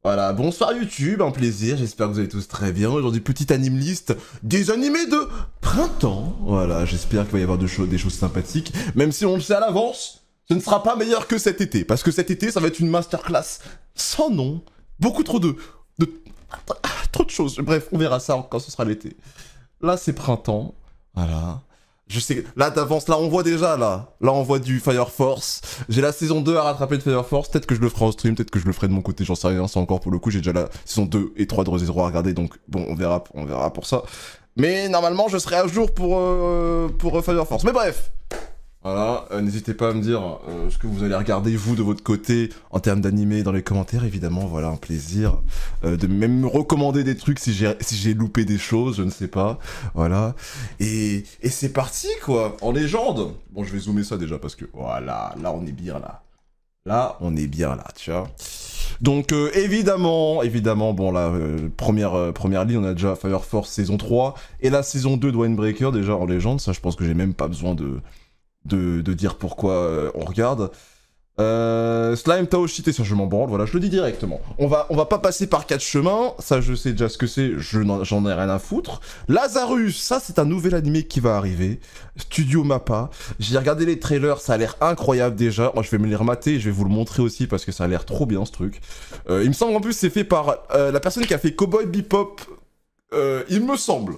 Voilà, bonsoir YouTube, un plaisir, j'espère que vous allez tous très bien. Aujourd'hui, petite anime list des animés de printemps. Voilà, j'espère qu'il va y avoir des choses sympathiques, même si on le sait à l'avance, ce ne sera pas meilleur que cet été, parce que cet été, ça va être une masterclass sans nom, beaucoup trop trop de choses. Bref, on verra ça quand ce sera l'été. Là, c'est printemps, voilà. Je sais, là d'avance, là on voit déjà, là on voit du Fire Force. J'ai la saison 2 à rattraper de Fire Force, peut-être que je le ferai en stream, peut-être que je le ferai de mon côté, j'en sais rien, c'est encore pour le coup, j'ai déjà la saison 2 et 3 de Re:Zero à regarder, donc bon, on verra pour ça. Mais normalement, je serai à jour pour Fire Force, mais bref. Voilà, n'hésitez pas à me dire ce que vous allez regarder vous de votre côté en termes d'animé dans les commentaires, évidemment, voilà, un plaisir de même me recommander des trucs si j'ai loupé des choses, je ne sais pas, voilà, et c'est parti quoi, en légende. Bon, je vais zoomer ça déjà parce que voilà, là on est bien là on est bien là, tu vois. Donc évidemment, bon là, première ligne, on a déjà Fire Force saison 3 et la saison 2 de Windbreaker déjà en légende, ça je pense que j'ai même pas besoin de dire pourquoi on regarde. Slime Tao Shite, ça je m'en branle, voilà, je le dis directement. On va pas passer par 4 chemins, ça je sais déjà ce que c'est, j'en ai rien à foutre. Lazarus, ça c'est un nouvel animé qui va arriver. Studio Mappa. J'ai regardé les trailers, ça a l'air incroyable déjà. Moi je vais me les remater et je vais vous le montrer aussi parce que ça a l'air trop bien ce truc. Il me semble en plus c'est fait par la personne qui a fait Cowboy Bebop. Il me semble.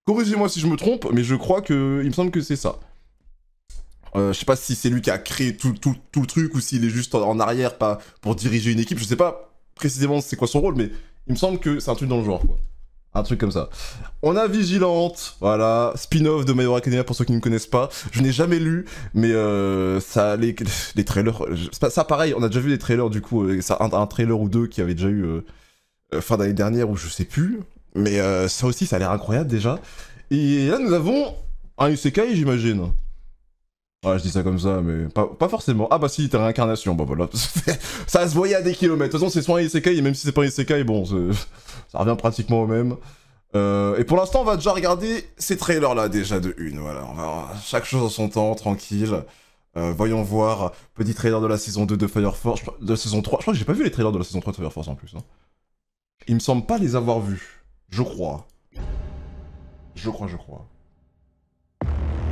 Corrigez-moi si je me trompe, mais je crois que... Il me semble que c'est ça. Je sais pas si c'est lui qui a créé tout le truc ou s'il est juste en arrière pas pour diriger une équipe. Je sais pas précisément c'est quoi son rôle, mais il me semble que c'est un truc dans le genre, quoi. Un truc comme ça. On a Vigilante, voilà, spin-off de My Hero Academia pour ceux qui ne me connaissent pas. Je n'ai jamais lu, mais ça, les trailers, ça pareil, on a déjà vu des trailers du coup, un trailer ou deux qui avait déjà eu fin d'année dernière ou je sais plus. Mais ça aussi, ça a l'air incroyable déjà. Et là, nous avons un isekai, j'imagine. Ouais, je dis ça comme ça, mais pas forcément. Ah bah si, t'es réincarnation, bah voilà. Ça se voyait à des kilomètres. De toute façon, c'est soit un isekai, et même si c'est pas un isekai, bon, ça revient pratiquement au même. Et pour l'instant, on va déjà regarder ces trailers-là, déjà, de une, voilà. On va chaque chose en son temps, tranquille. Voyons voir, petit trailer de la saison 2 de Fire Force, de la saison 3. Je crois que j'ai pas vu les trailers de la saison 3 de Fire Force en plus. Hein. Il me semble pas les avoir vus. Je crois. Je crois.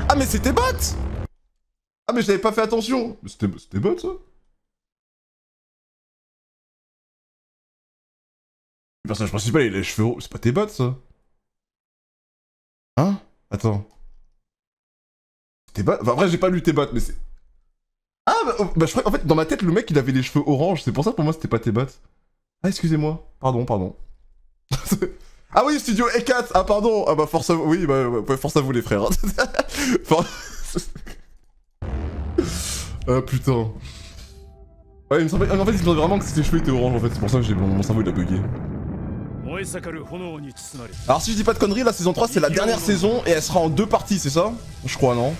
Ah mais c'était bot! Ah mais j'avais pas fait attention. C'était bot ça? Le personnage principal il a les cheveux hauts. C'est pas tes bots ça? Hein? Attends. Tes bots? Enfin après j'ai pas lu tes bots mais c'est... Ah bah je crois... En fait dans ma tête le mec il avait les cheveux orange. C'est pour ça pour moi c'était pas tes bots. Ah excusez-moi. Pardon. Ah oui Studio E4. Ah pardon. Ah bah force à vous. Oui bah force à vous les frères. Ah putain. Ouais, il me semblait... En fait, il me semblait vraiment que ses cheveux étaient orange en fait, c'est pour ça que mon cerveau il a bugué. Alors si je dis pas de conneries, la saison 3 c'est la dernière saison et elle sera en 2 parties, c'est ça? Je crois, non?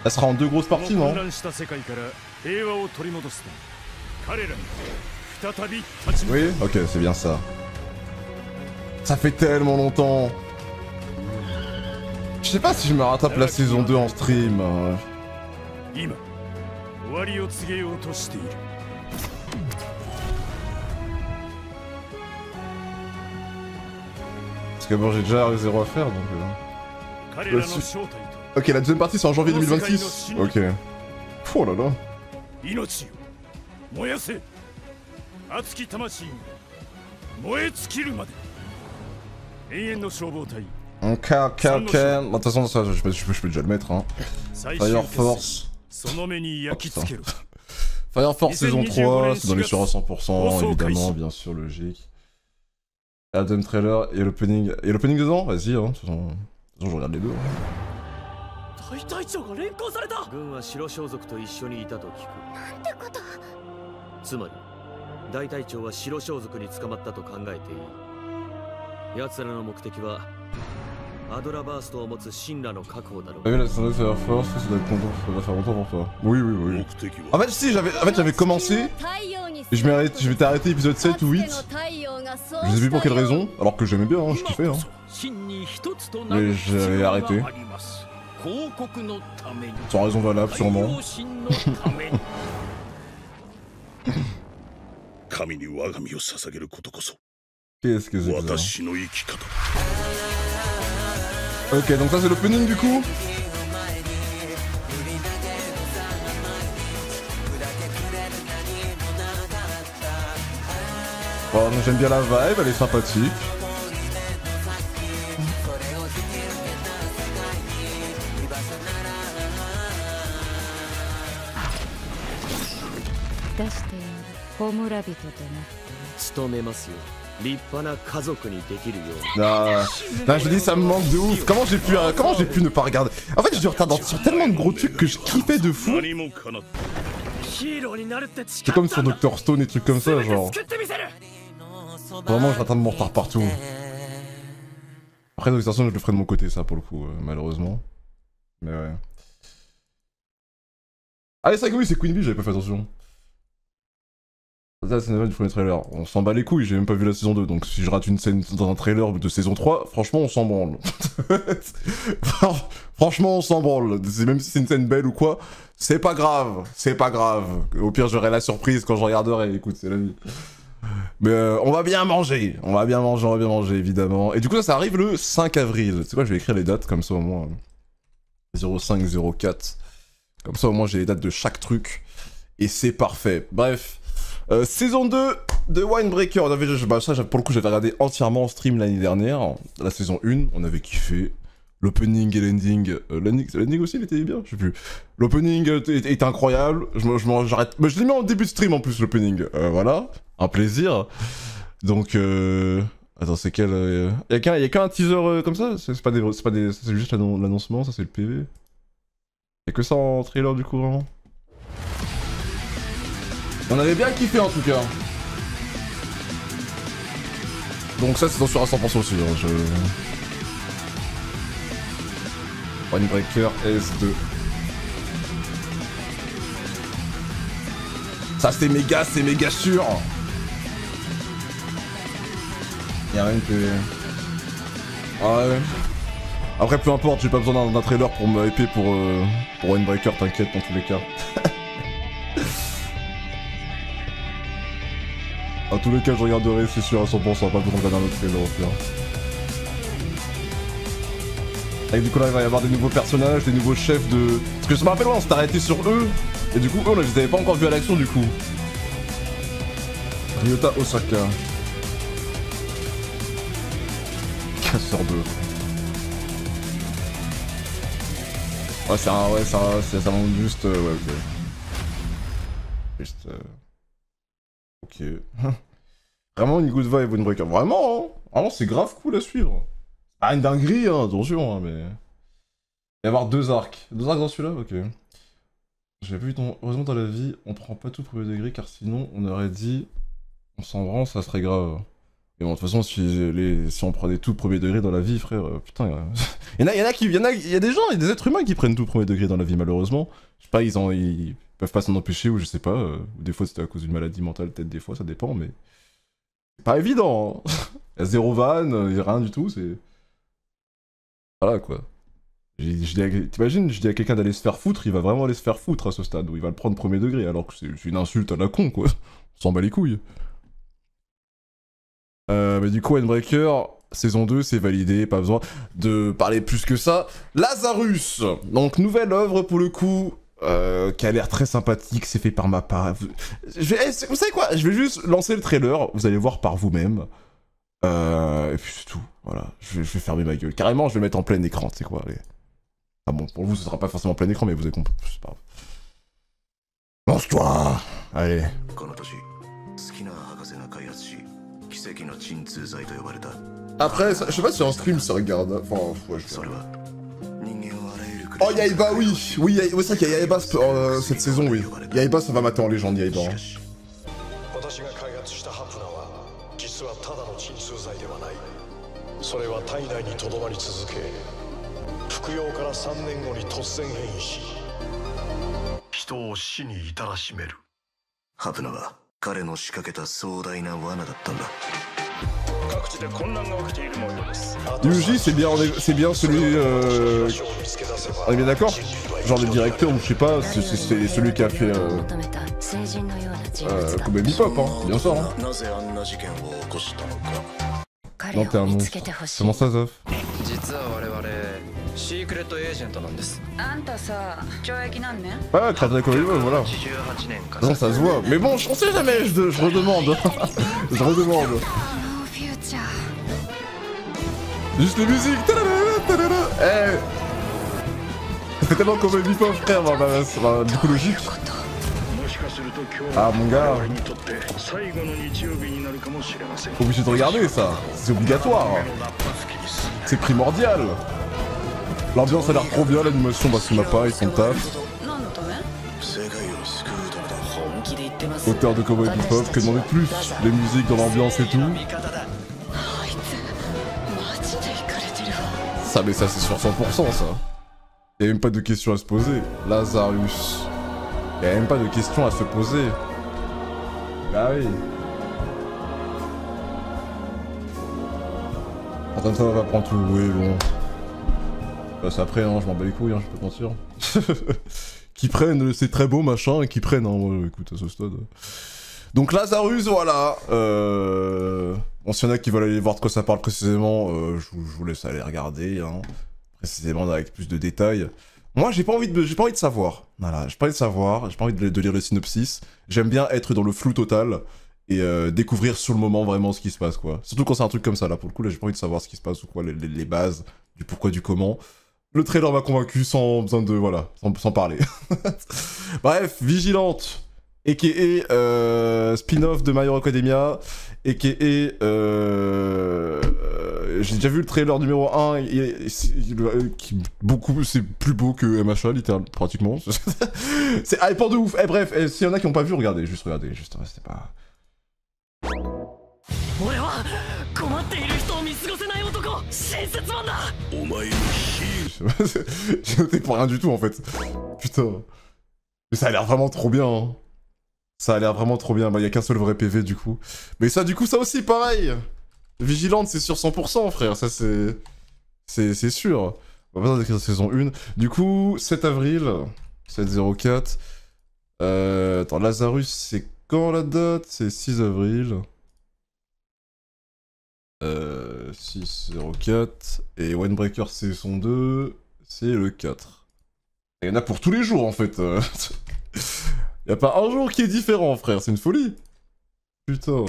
Elle sera en 2 grosses parties, non? Oui? Ok, c'est bien ça. Ça fait tellement longtemps. Je sais pas si je me rattrape la saison 2 en stream. Parce que bon, j'ai déjà Re:Zero à faire donc. Ok, la deuxième partie c'est en janvier 2026. Ok. Oh là là. Ok. De toute façon, ça, je peux déjà le mettre. Hein. Fire Force. Oh, putain. Fire Force saison 3, c'est dans les sur à 100%, évidemment, bien sûr, logique. Adam trailer et l'opening. Et l'opening dedans? Vas-y, hein. De toute façon, je regarde les deux. Hein. T'as vu la saison de Fire Force, ça doit être content, ça va faire longtemps pour toi. Oui. En fait, si, j'avais commencé, et je m'étais arrêté épisode 7 ou 8. Je sais plus pour quelle raison, alors que j'aimais bien, hein, je kiffais. Hein. Mais j'avais arrêté. Sans raison valable, sûrement. Qu'est-ce que c'est que ça? Ok, donc ça c'est l'opening du coup. Bon, j'aime bien la vibe, elle est sympathique. Non, je dis ça me manque de ouf. Comment j'ai pu ne pas regarder? En fait, j'ai dû retarder sur tellement de gros trucs que je kiffais de fou. C'est comme sur Dr Stone et trucs comme ça, genre. Vraiment, je rattrape mon retard partout. Après, de toute façon, je le ferai de mon côté, ça, pour le coup, malheureusement. Mais ouais. Ah, c'est vrai que oui, c'est Queen Bee, j'avais pas fait attention. Ça, c'est une nouvelle du premier trailer. On s'en bat les couilles, j'ai même pas vu la saison 2, donc si je rate une scène dans un trailer de saison 3, franchement, on s'en branle. Franchement, on s'en branle. Même si c'est une scène belle ou quoi, c'est pas grave, c'est pas grave. Au pire, j'aurai la surprise quand je regarderai, écoute, c'est la vie. Mais on va bien manger, on va bien manger, évidemment. Et du coup, ça arrive le 5 avril. Tu sais quoi, je vais écrire les dates, comme ça au moins. 05, 04. Comme ça, au moins, j'ai les dates de chaque truc. Et c'est parfait. Bref. Saison 2 de Winebreaker. On avait, ça, pour le coup, j'avais regardé entièrement en stream l'année dernière. La saison 1, on avait kiffé. L'opening et l'ending. L'ending aussi, il était bien, je sais plus. L'opening est incroyable. J'arrête. Mais je l'ai mis en début de stream en plus, l'opening. Voilà. Un plaisir. Donc, attends, c'est quel. Y'a qu'un teaser comme ça? C'est juste l'annoncement, ça c'est le PV. Y'a que ça en trailer du coup, vraiment? On avait bien kiffé en tout cas. Donc ça c'est sûr à 100% aussi. Hein, Winebreaker S2. Ça c'est méga sûr. Y'a rien que... Ah ouais. Après peu importe, j'ai pas besoin d'un trailer pour me hyper pour Winebreaker, t'inquiète dans tous les cas. Dans tous les cas, je regarderai, c'est sûr à 100%, pas besoin de regarder un autre trailer au pire. Et du coup là, il va y avoir des nouveaux personnages, des nouveaux chefs de... Parce que je me rappelle, on s'est arrêté sur eux, et du coup, eux, on les avait pas encore vus à l'action du coup. Ryota Osaka. Casseur 2. Ouais, ça montre juste... ouais, ok. Juste... Ok. Vraiment une good vibe, Winebreaker. Vraiment, hein. Vraiment, c'est grave cool à suivre. Ah, une dinguerie, hein, attention, hein, mais... Il va y avoir deux arcs. Deux arcs dans celui-là? Ok. J'avais vu, heureusement dans la vie, on prend pas tout premier degré, car sinon, on aurait dit... On s'en branle, ça serait grave. Et bon, de toute façon, si on prenait tout premier degré dans la vie, frère, putain... il y a des gens, il y a des êtres humains qui prennent tout premier degré dans la vie, malheureusement. Je sais pas, ils peuvent pas s'en empêcher, ou je sais pas. Ou des fois, c'était à cause d'une maladie mentale, peut-être des fois, ça dépend, mais... C'est pas évident, hein. Il y a zéro vanne, il y a rien du tout, c'est... Voilà, quoi. T'imagines, je dis à quelqu'un d'aller se faire foutre, il va vraiment aller se faire foutre à ce stade, où il va le prendre premier degré, alors que c'est une insulte à la con, quoi. On s'en bat les couilles. Mais du coup, Winebreaker, saison 2, c'est validé, pas besoin de parler plus que ça. Lazarus, donc nouvelle œuvre pour le coup, qui a l'air très sympathique, c'est fait par ma part. Vous savez quoi? Je vais juste lancer le trailer, vous allez voir par vous-même. Et puis c'est tout, voilà, je vais fermer ma gueule. Carrément, je vais le mettre en plein écran, tu sais quoi, allez. Ah bon, pour vous, ce sera pas forcément plein écran, mais vous avez compris, c'est pas grave. Mange-toi! Allez. Après, je sais pas si en stream ça regarde. Enfin, ouais, je sais pas. Oh, Yaiba, oui! Oui, c'est vrai qu'il y a Yaiba cette saison, oui. Yaiba, ça va mater en légende, Yaiba. Hein. Yuji, c'est bien celui... On est bien d'accord? Genre le directeur ou je sais pas, c'est celui qui a fait... Cowboy Bebop, hein, c'est bien ça, hein. Non, t'es un monstre. Comment ça, Zof? Ouais, créateur de Cowboy Bebop, voilà. Non, ça se voit. Mais bon, on sait jamais, je redemande. Je redemande. Juste les musiques. Eh, ça fait tellement Cowboy Bebop, frère, du coup logique. Ah mon gars, obligé de regarder ça, c'est obligatoire, c'est primordial. L'ambiance a l'air trop bien, l'animation bah c'est ma part, ils sont taf. Auteur de Cowboy Bebop, que demander de plus? Les musiques dans l'ambiance et tout. Ça mais ça c'est sur 100% ça. Y'a même pas de questions à se poser. Lazarus. Y'a même pas de questions à se poser. Bah oui. Comme ça on va prendre tout, oui bon. Bah c'est après hein, je m'en bats les couilles hein, je peux te mentir. Qui prennent, c'est très beau machin, et qui prennent hein, ouais, écoute à ce stade. Donc Lazarus voilà. Bon s'il y en a qui veulent aller voir de quoi ça parle précisément, je vous laisse aller regarder hein. Précisément avec plus de détails. Moi j'ai pas envie de savoir. Voilà, j'ai pas envie de savoir, j'ai pas envie de lire le synopsis. J'aime bien être dans le flou total et découvrir sur le moment vraiment ce qui se passe quoi. Surtout quand c'est un truc comme ça là, pour le coup là j'ai pas envie de savoir ce qui se passe ou quoi, les bases, du pourquoi, du comment. Le trailer m'a convaincu sans besoin de, voilà, sans parler. Bref, Vigilante, a.k.a. spin-off de My Hero Academia, a.k.a. j'ai déjà vu le trailer numéro 1, c'est plus beau que MHA, littéralement, pratiquement. C'est hyper de ouf. Eh bref, s'il y en a qui n'ont pas vu, regardez, juste restez pas... J'ai noté pour rien du tout en fait. Putain. Mais ça a l'air vraiment trop bien. Hein. Ça a l'air vraiment trop bien. Bah y a qu'un seul vrai PV du coup. Mais ça du coup ça aussi pareil. Vigilante c'est sur 100% frère. Ça c'est sûr. On va pas d'écrire saison 1. Du coup 7 avril. 7-04. Attends Lazarus c'est quand la date? C'est 6 avril. 6-04 et Winebreaker saison 2 c'est le 4. Il y en a pour tous les jours en fait. Y a pas un jour qui est différent frère, c'est une folie. Putain.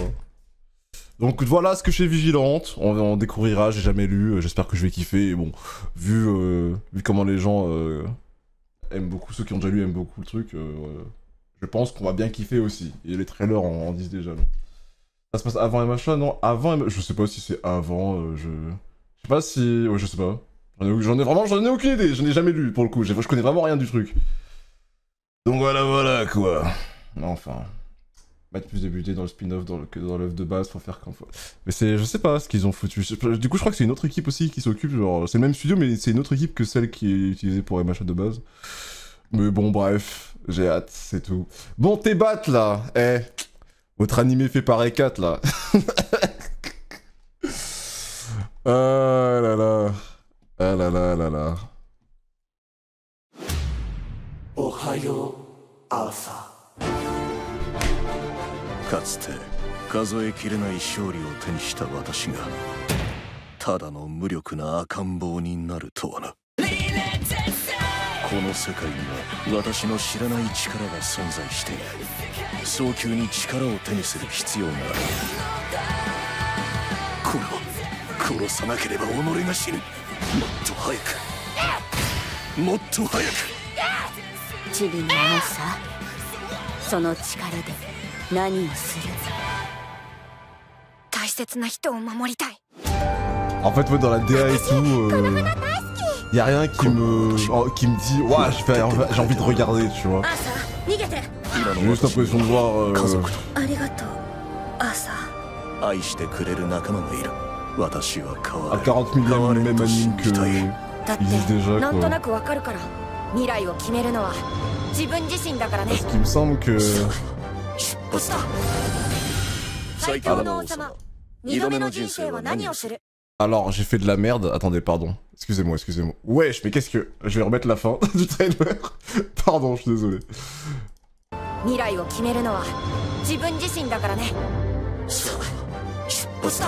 Donc voilà ce que chez Vigilante, on découvrira, j'ai jamais lu, j'espère que je vais kiffer. Et bon, vu comment les gens aiment beaucoup, ceux qui ont déjà lu aiment beaucoup le truc, je pense qu'on va bien kiffer aussi. Et les trailers en disent déjà non. Ça se passe avant MHA, non? Avant je sais pas si c'est avant, je sais pas si... Ouais, je sais pas. J'en ai aucune idée, je n'ai jamais lu pour le coup, je connais vraiment rien du truc. Donc voilà quoi. Enfin... Mettre plus débuté dans le spin-off que dans l'œuvre de base pour faire qu'en fois. Mais c'est... Je sais pas ce qu'ils ont foutu. Du coup je crois que c'est une autre équipe aussi qui s'occupe, genre... C'est le même studio mais c'est une autre équipe que celle qui est utilisée pour MHA de base. Mais bon bref, j'ai hâte, c'est tout. Bon t'es battes là, eh. Votre animé fait par E4 là. Ah là là. Ah là là là là. Ohayo, Asa. かつて数えきれない勝利を手にした私がただの無力な赤ん坊になるとはな。この世界には私の知らない力が存在している。早急に力を手にする必要がある。これは殺さなければ己が死ぬ。もっと早くもっと早く。チビの朝その力で何をする。大切な人を守りたい。 En fait, moi, dans la DA et tout, y a rien qui me dit, ouah, j'ai envie de regarder, tu vois. J'ai juste l'impression de voir. À 40 millions de même anime que ils disent déjà quoi. Parce qu'il me semble que. 2度目の人生は何をする Alors, j'ai fait de la merde. Attendez, pardon. Excusez-moi, excusez-moi. Wesh, mais qu'est-ce que... Je vais remettre la fin du trailer. Pardon, je suis désolé. 未来を決めるのは自分自身だからね。さあ出発だ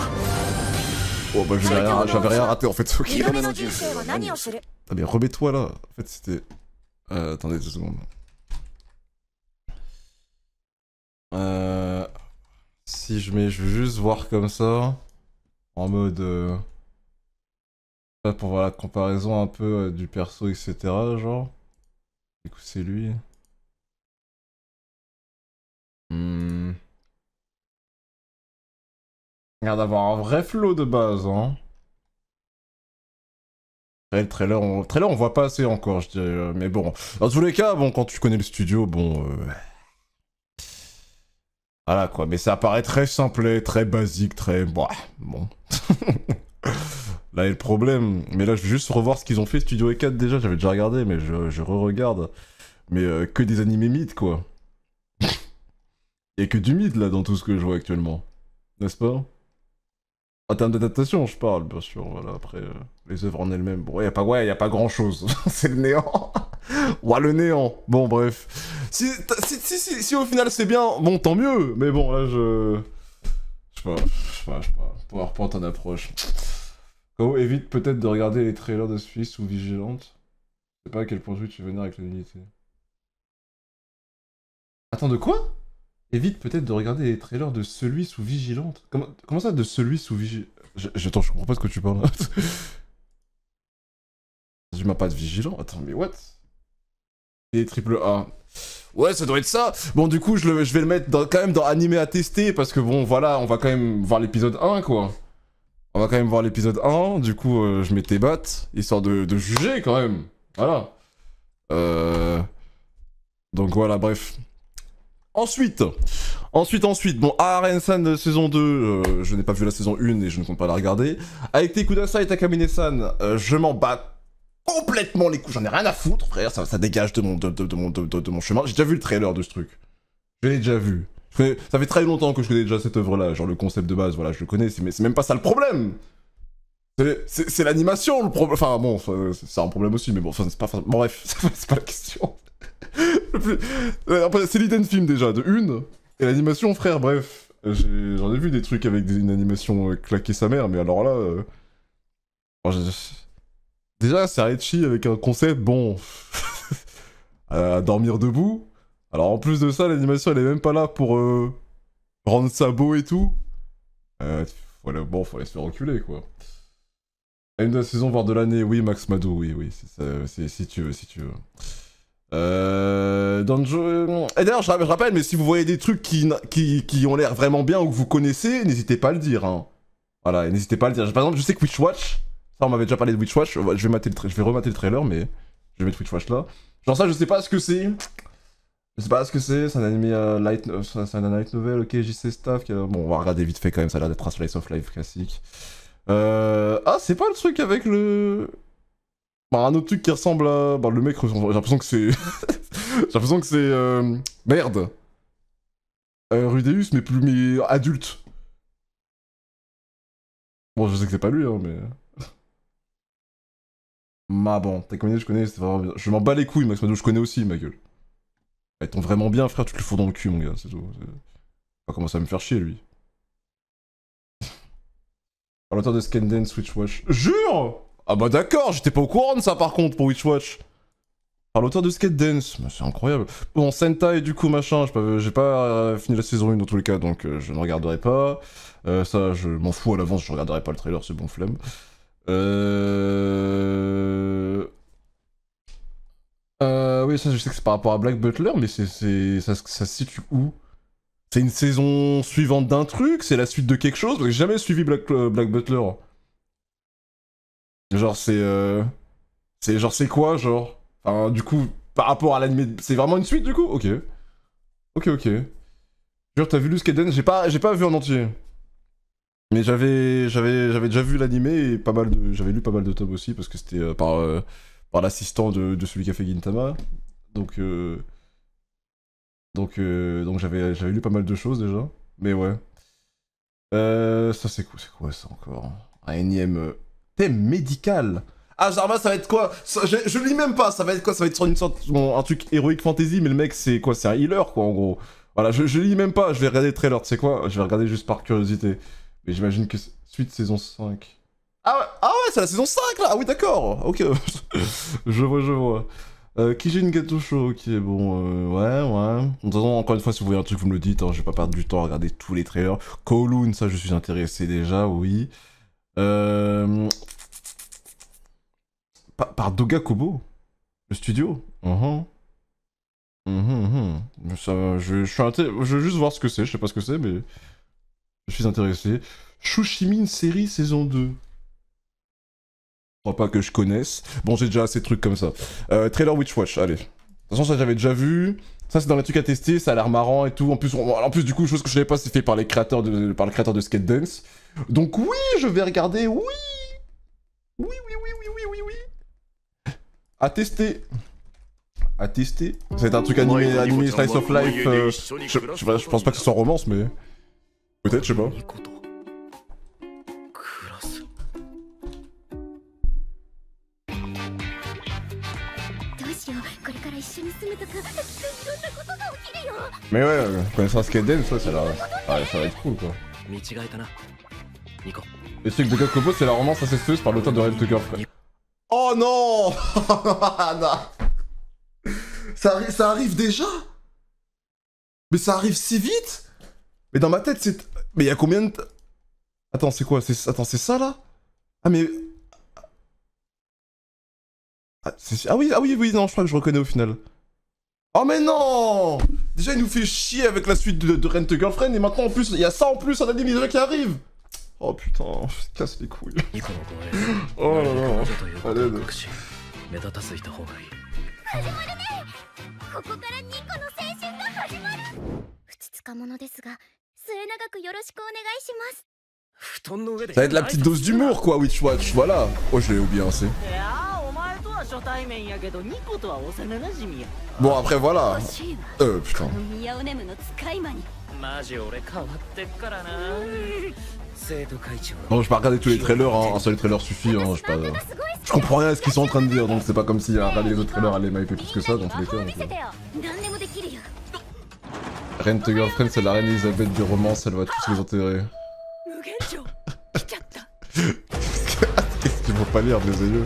Oh bah j'avais rien raté en fait. Ok. 2度目の人生は何をする Ah mais remets-toi là. En fait c'était... attendez 2 secondes. Si je mets... Je veux juste voir comme ça. En mode... pour voir la comparaison un peu du perso etc. Genre. Du coup c'est lui. Regarde d'avoir un vrai flow de base hein. Ouais, le trailer on voit pas assez encore, je dirais. Mais bon, dans tous les cas, bon, quand tu connais le studio, bon... Voilà quoi, mais ça paraît très simple, très basique, très... Bah, bon. Là est le problème. Mais là, je vais juste revoir ce qu'ils ont fait, Studio E4 déjà, j'avais déjà regardé, mais je re-regarde. Mais que des animés mid, quoi. Il y a que du mid, là, dans tout ce que je vois actuellement. N'est-ce pas? En termes d'adaptation, je parle, bien sûr, voilà, après, les œuvres en elles-mêmes, bon, y a pas grand-chose, c'est le néant. Ouah, le néant, bon, bref. Si au final c'est bien, bon, tant mieux, mais bon, là, je sais pas, PowerPoint en approche. Oh, évite peut-être de regarder les trailers de Suisse ou Vigilante. Je sais pas à quel point tu veux venir avec l'unité. Attends, de quoi? Évite peut-être de regarder les trailers de celui sous Vigilante. Comment ça de celui sous Vigilante? Attends, je comprends pas ce que tu parles. Tu m'as pas de Vigilant? Attends, mais what? Et triple A. Ouais, ça doit être ça. Bon, du coup, je vais le mettre quand même dans animé à tester, parce que bon, voilà, on va quand même voir l'épisode 1, quoi. On va quand même voir l'épisode 1, du coup, je mets tes battes, histoire de juger, quand même. Voilà. Donc voilà, bref. Ensuite, bon, Aren-san saison 2, je n'ai pas vu la saison 1 et je ne compte pas la regarder. Avec Tekudasai et Takamine-san, je m'en bats complètement les couilles, j'en ai rien à foutre, frère, ça dégage de mon chemin. J'ai déjà vu le trailer de ce truc. Je l'ai déjà vu. Ça fait très longtemps que je connais déjà cette œuvre-là, genre le concept de base, voilà, je le connais, mais c'est même pas ça le problème. C'est l'animation le problème. Enfin bon, c'est un problème aussi, mais bon, c'est pas... Bon, bref, c'est pas la question. Après, c'est l'idée de film déjà, de une. Et l'animation, frère, bref. J'en ai vu des trucs avec une animation claquer sa mère, mais alors là... Déjà, c'est Aichi avec un concept, bon... à dormir debout. Alors en plus de ça, l'animation, elle est même pas là pour rendre ça beau et tout. Bon, faut aller se faire reculer, quoi. Une de la saison, voire de l'année, oui, Max Mado, oui, c'est si tu veux. Danjo... Et d'ailleurs, je rappelle, mais si vous voyez des trucs qui ont l'air vraiment bien ou que vous connaissez, n'hésitez pas à le dire, hein. Voilà, n'hésitez pas à le dire. Par exemple, je sais que Witchwatch, ça on m'avait déjà parlé de Witchwatch, je vais remater le trailer, mais je vais mettre Witchwatch là. Genre ça, je sais pas ce que c'est. C'est un anime c'est un light novel, ok, JC Staff, bon, on va regarder vite fait quand même, ça a l'air d'être un slice of life classique. Ah, c'est pas le truc avec le... Bah, un autre truc qui ressemble à... Bah, le mec, j'ai l'impression que c'est... j'ai l'impression que c'est... Merde. Rudeus, mais adulte. Bon, je sais que c'est pas lui, hein, mais... Ma bon, t'as connu, je connais, c'était vraiment bien. Je m'en bats les couilles, Max Mado, je connais aussi, ma gueule. Elles t'ont vraiment bien, frère, tu te le fous dans le cul, mon gars, c'est tout. Pas commencer à me faire chier, lui. Par l'auteur de Skandance, Witchwatch. Jure! Ah bah d'accord, j'étais pas au courant de ça par contre pour Witchwatch. Par l'auteur de Skandance, c'est incroyable. Bon, Sentai du coup machin, j'ai pas fini la saison 1 dans tous les cas, donc je ne regarderai pas. Ça, je m'en fous à l'avance, je regarderai pas le trailer, c'est bon flemme. Oui, ça je sais que c'est par rapport à Black Butler, mais ça se situe où? C'est une saison suivante d'un truc? C'est la suite de quelque chose? Parce que j'ai jamais suivi Black Butler. Genre c'est quoi genre? Enfin du coup par rapport à l'anime, c'est vraiment une suite du coup? Ok. Ok. Genre t'as vu Luke Eden? J'ai pas vu en entier. Mais j'avais déjà vu l'anime et j'avais lu pas mal de tomes aussi parce que c'était par l'assistant de celui qui a fait Gintama. Donc j'avais lu pas mal de choses déjà. Mais ouais. Ça c'est quoi ça encore? Un énième thème médical. Ah Jarva ça va être quoi? Je lis même pas, ça va être quoi? Ça va être sur une sorte, bon, un truc héroïque fantasy, mais le mec c'est quoi? C'est un healer quoi en gros. Voilà, je lis même pas, je vais regarder le trailer, tu sais quoi? Je vais regarder juste par curiosité. Mais j'imagine que suite saison 5. Ah ouais, c'est la saison 5 là! Ah oui d'accord, ok. Je vois. Kijin Gatosho, ok, bon, ouais. De toute façon, encore une fois, si vous voyez un truc, vous me le dites, hein, je vais pas perdre du temps à regarder tous les trailers. Kowloon, ça, je suis intéressé déjà, oui. Par Doga Kobo, le studio. Ça, je veux juste voir ce que c'est, je sais pas ce que c'est, mais je suis intéressé. Shushimin série saison 2. Pas que je connaisse. Bon, j'ai déjà assez de trucs comme ça. Trailer Witchwatch, allez. De toute façon, ça j'avais déjà vu. Ça, c'est dans les trucs à tester, ça a l'air marrant et tout. En plus, du coup, chose que je savais pas, c'est fait par le créateur de Skate Dance. Donc oui, je vais regarder, oui. Oui. À tester. C'est un truc animé Slice of Life. Je pense pas que ce soit romance, mais... Peut-être, je sais pas. Mais ouais, connaissant Skate Dance, ouais, ça va être cool quoi. Les trucs de Gakobo, c'est la romance incestueuse par l'auteur de Rent to Girlfriend. Oh non. Ça arrive déjà? Mais ça arrive si vite? Mais dans ma tête, c'est... Mais il y a combien de... Attends, c'est quoi? Attends, c'est ça là? Ah mais... Ah oui, non, je crois que je reconnais au final. Oh mais non! Déjà il nous fait chier avec la suite de Rent a Girlfriend et maintenant en plus, il y a ça en plus en anime déjà qui arrive! Oh putain, je casse les couilles. Oh là là, allez. Ça va être la petite dose d'humour quoi, Witchwatch, voilà. Oh je l'ai oublié assez. Bon après voilà. Putain. Non, je vais pas regarder tous les trailers, hein. Un seul trailer suffit, hein. Je comprends rien à ce qu'ils sont en train de dire, donc c'est pas comme si à regarder les autres trailers allait m'hyper plus que ça dans tous les cas. Rent a Girlfriend, c'est la reine Elisabeth du romance, elle va tous les enterrer. Qu'est-ce qu'il faut pas lire, mes yeux?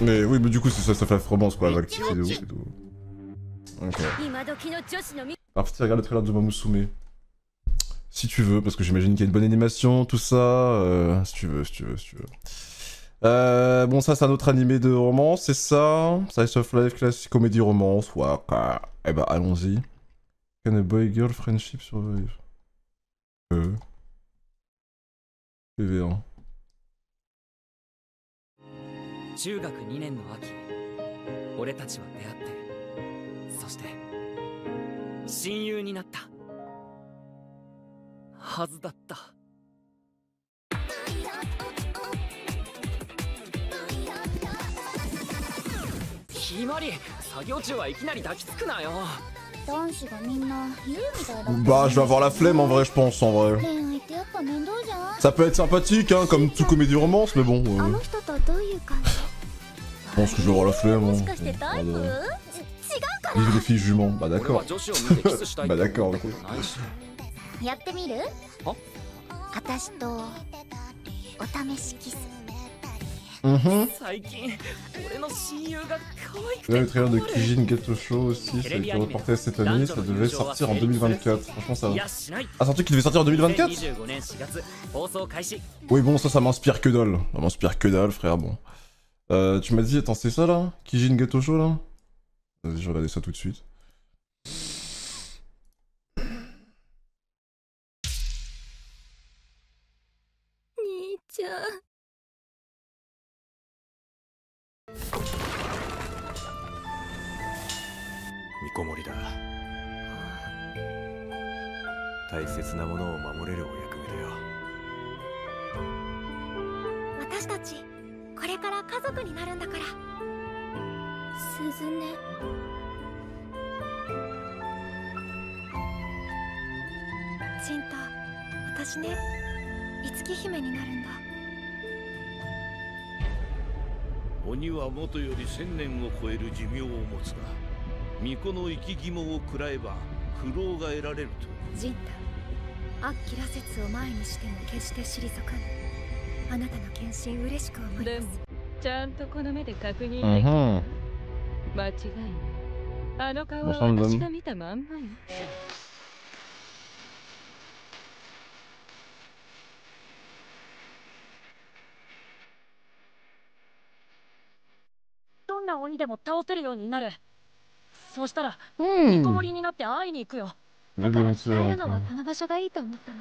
Mais oui, mais du coup, c'est ça fait la romance quoi, avec Tiffy de ouf et tout. Ok. Alors, si tu regardes le trailer de Mamusume. Si tu veux, parce que j'imagine qu'il y a une bonne animation, tout ça. Si tu veux. Bon, ça, c'est un autre animé de romance, c'est ça. Slice of Life, classique, comédie romance. Ouais, eh ben, allons-y. Can a boy girl friendship survive? PV1. 中学2年の秋、俺たちは出会って、そして親友になったはずだった。ひまり、作業中はいきなり抱きつくなよ。 Bah, je vais avoir la flemme en vrai, je pense, en vrai. Ça peut être sympathique, hein, comme tout comédie romance, mais bon. Je pense que je vais avoir la flemme. Hein. Vive les filles juments. Bah d'accord. Bah d'accord, ok. Là, le trailer de Kijin Gatosho aussi, ça a été reporté cette année, ça devait sortir en 2024. Franchement, ça va. Ah, c'est un truc qui devait sortir en 2024? Oui, bon, ça m'inspire que dalle. Ça m'inspire que dalle, frère, bon. Tu m'as dit, attends, c'est ça là? Kijin Gatosho là? Vas-y, je vais regarder ça tout de suite. Ni-chan. 見こもりだ。大切なものを守れるお役目だよ。私たちこれから家族になるんだから。鈴音。ジンタ、私ね、樹姫になるんだ。鬼はもとより1000年を超える寿命を持つが、巫女の生き肝を食らえば不老が得られると。ジンタ、アッキラ説を前にしても決して退かぬ。あなたの献身嬉しく思います。ちゃんとこの目で確認できる。間違いない。あの顔は私が見たまんまよ。どんな鬼でも倒せるようになる。そうしたら、見こもりになって会いに行くよ。そういうのはこの場所がいいと思ったの。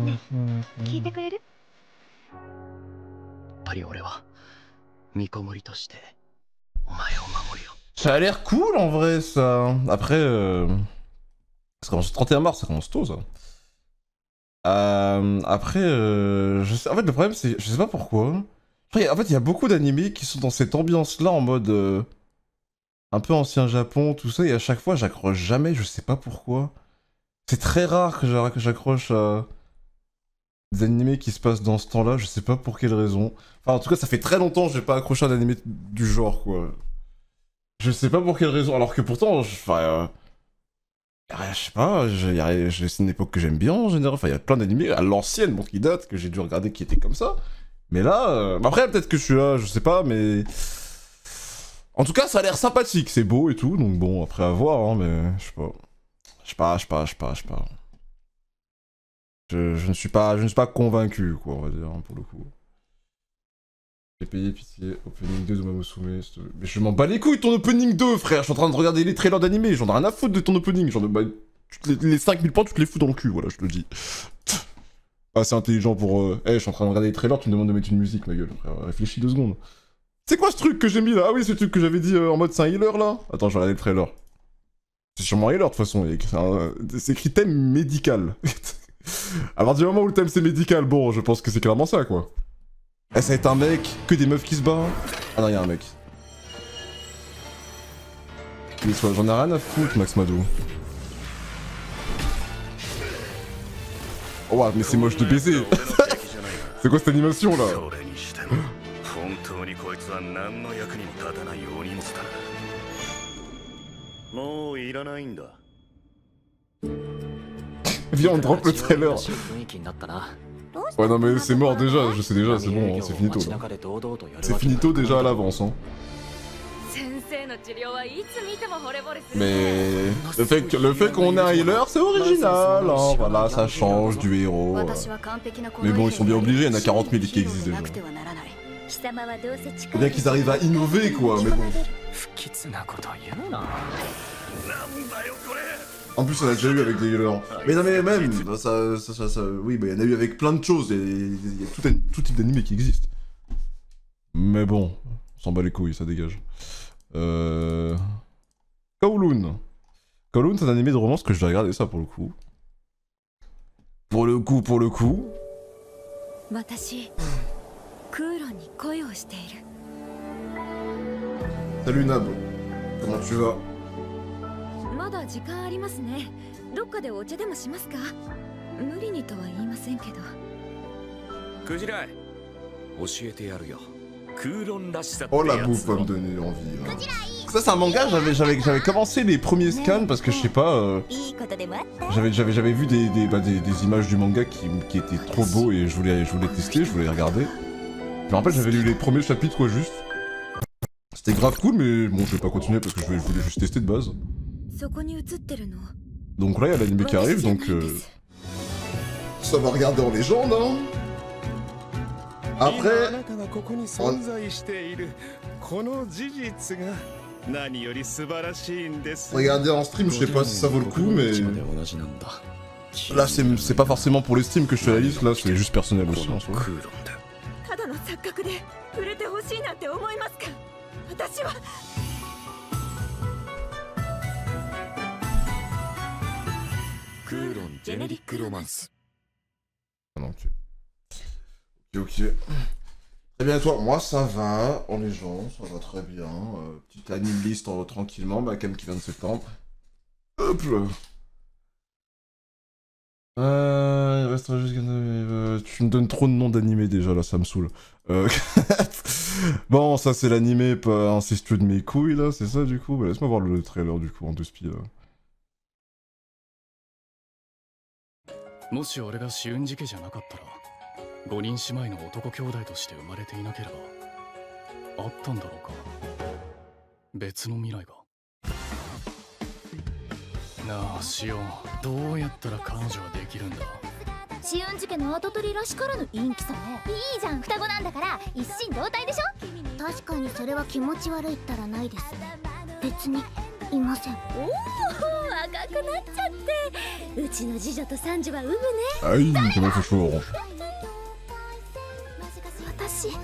ね、聞いてくれる？やっぱり俺は見こもりとしてお前を守るよ。Ça a l'air cool en vrai ça. Après, ça commence le 31 mars, ça commence tôt ça. Après, je sais, en fait le problème c'est, je sais pas pourquoi. Après, en fait il y a beaucoup d'animés qui sont dans cette ambiance là en mode un peu ancien Japon, tout ça, et à chaque fois j'accroche jamais, je sais pas pourquoi. C'est très rare que j'accroche à des animés qui se passent dans ce temps-là, je sais pas pour quelle raison. Enfin en tout cas ça fait très longtemps que j'ai pas accroché à un animé du genre quoi. Je sais pas pour quelle raison, alors que pourtant, je sais pas, c'est une époque que j'aime bien en général, enfin il y a plein d'animés à l'ancienne, bon qui datent, que j'ai dû regarder qui étaient comme ça. Mais là, après peut-être que je suis là, je sais pas, mais... En tout cas ça a l'air sympathique, c'est beau et tout, donc bon, après à voir, hein, mais je sais pas. Je ne suis pas convaincu, quoi, on va dire, hein, pour le coup. J'ai payé, pitié, opening 2 de Mamosume. Mais je m'en bats les couilles de ton opening 2, frère. Je suis en train de regarder les trailers d'animé. J'en ai rien à foutre de ton opening. Les 5000 points, tu te les fous dans le cul, voilà, je te le dis. Ah, c'est intelligent pour. Je suis en train de regarder les trailers, tu me demandes de mettre une musique, ma gueule, frère. Réfléchis 2 secondes. C'est quoi ce truc que j'ai mis là? Ah oui, ce truc que j'avais dit en mode c'est un healer là? Attends, je vais regarder le trailer. C'est sûrement un healer de toute façon. C'est écrit thème médical. Alors, du moment où le thème c'est médical, bon, je pense que c'est clairement ça, quoi. Eh, ça va être un mec, que des meufs qui se battent. Ah non, y'a un mec. J'en ai rien à foutre, Max Madou. Oh, ouais, mais c'est moche de baiser. C'est quoi cette animation là? Viens, on drop le trailer. Ouais, non, mais c'est mort déjà, je sais déjà, c'est bon, hein, c'est finito. C'est finito déjà à l'avance, hein. Mais le fait qu'on ait un healer, c'est original, hein, voilà, ça change du héros. Mais bon, ils sont bien obligés, il y en a 40 000 qui existent déjà. Faut bien qu'ils arrivent à innover, quoi, mais bon. En plus, on a déjà eu avec des healers. Mais non, mais même, oui, bah, il y en a eu avec plein de choses. Il y a tout type d'animé qui existe. Mais bon, on s'en bat les couilles, ça dégage. Kowloon. Kowloon, c'est un animé de romance que je vais regarder ça pour le coup. Pour le coup. Salut Nab. Comment tu vas? まだ時間ありますね。どっかでお茶でもしますか？無理にとは言いませんけど。クジライ、教えてやるよ。クーロンらしさ。Oh la bouffe va me donner envie. Là. Ça c'est un manga, j'avais commencé les premiers scans parce que je sais pas, j'avais vu des images du manga qui étaient trop beaux et je voulais tester, je voulais les regarder. Je me rappelle j'avais lu les premiers chapitres quoi juste. C'était grave cool mais bon je vais pas continuer parce que je voulais juste tester de base. Donc là il y a l'anime qui arrive donc ça va regarder en légende hein. Après regardez en stream, je sais pas si ça vaut le coup mais là c'est pas forcément pour les streams que je fais la liste, là c'est juste personnel aussi en soi. Donc, ok. Très bien, toi. Moi, ça va, en les gens, ça va très bien. Petite anime list tranquillement, ma cam qui vient de s'étendre. Hop là. Il restera juste... tu me donnes trop de noms d'animés déjà, là, ça me saoule. Bon, ça c'est l'animé pas incestueux de mes couilles, là, c'est ça, du coup. Bah, laisse-moi voir le trailer, du coup, en 2 speed, là. もし俺が紫雲寺家じゃなかったら5人姉妹の男兄弟として生まれていなければあったんだろうか別の未来がなあシオンどうやったら彼女はできるんだ紫雲寺家の跡取りらしからぬ陰気さねいいじゃん双子なんだから一心同体でしょ確かにそれは気持ち悪いったらないです別にいませんおお赤くなっちゃってうちの次女と三女は産むねAïe, comment ça chaud私悪い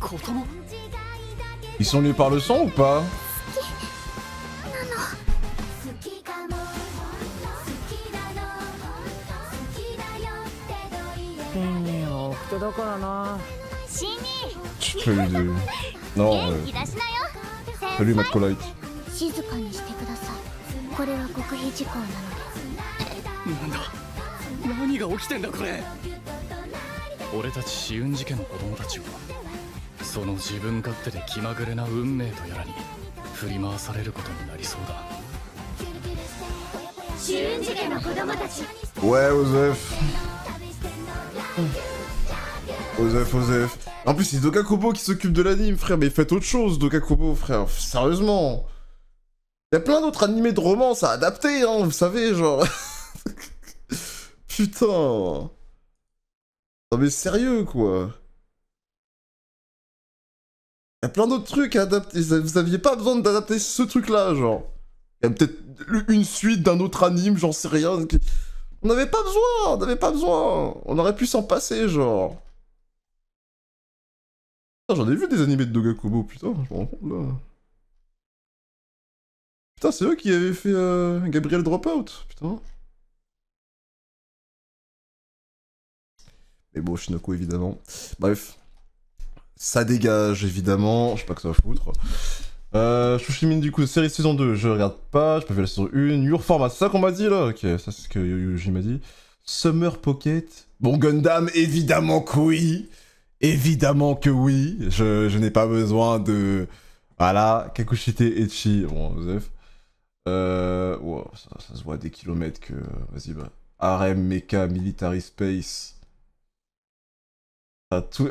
子子供 Ils sont liés par le sang ou pas? だからな。Non, salut Matt Colite. 静かにしてください。これは極秘事項なので。なんだ何が起きてんだこれ俺たち紫雲寺家の子供たちはその自分勝手で気まぐれな運命とやらに振り回されることになりそうだ紫雲寺家の子供たち Ouais, Osef. Osef. En plus, c'est Dokakobo qui s'occupe de l'anime, frère. Mais faites autre chose, Dokakobo, frère. Sérieusement. Il y a plein d'autres animés de romance à adapter, hein, vous savez, genre. Putain. Non mais sérieux, quoi. Il y a plein d'autres trucs à adapter. Vous aviez pas besoin d'adapter ce truc-là, genre. Il y a peut-être une suite d'un autre anime, j'en sais rien. On n'avait pas besoin, on aurait pu s'en passer, genre. J'en ai vu des animés de Dogakobo, putain, je me rends compte, là. Putain, c'est eux qui avaient fait Gabriel Dropout, putain. Mais bon, Shinoko, évidemment. Bref. Ça dégage, évidemment, je sais pas que ça va foutre. Shushimin, du coup, série saison 2, je regarde pas, j'ai pas vu la saison 1. Your Format, c'est ça qu'on m'a dit là? Ok, ça c'est ce que Yuji m'a dit. Summer Pocket. Bon, Gundam, évidemment que oui. Évidemment que oui. Je n'ai pas besoin de. Voilà, Kakushite Echi. Bon, Joseph. Wow, ça se voit à des kilomètres que. Vas-y, bah. Harem, Mecha, Military Space. Ça, tout.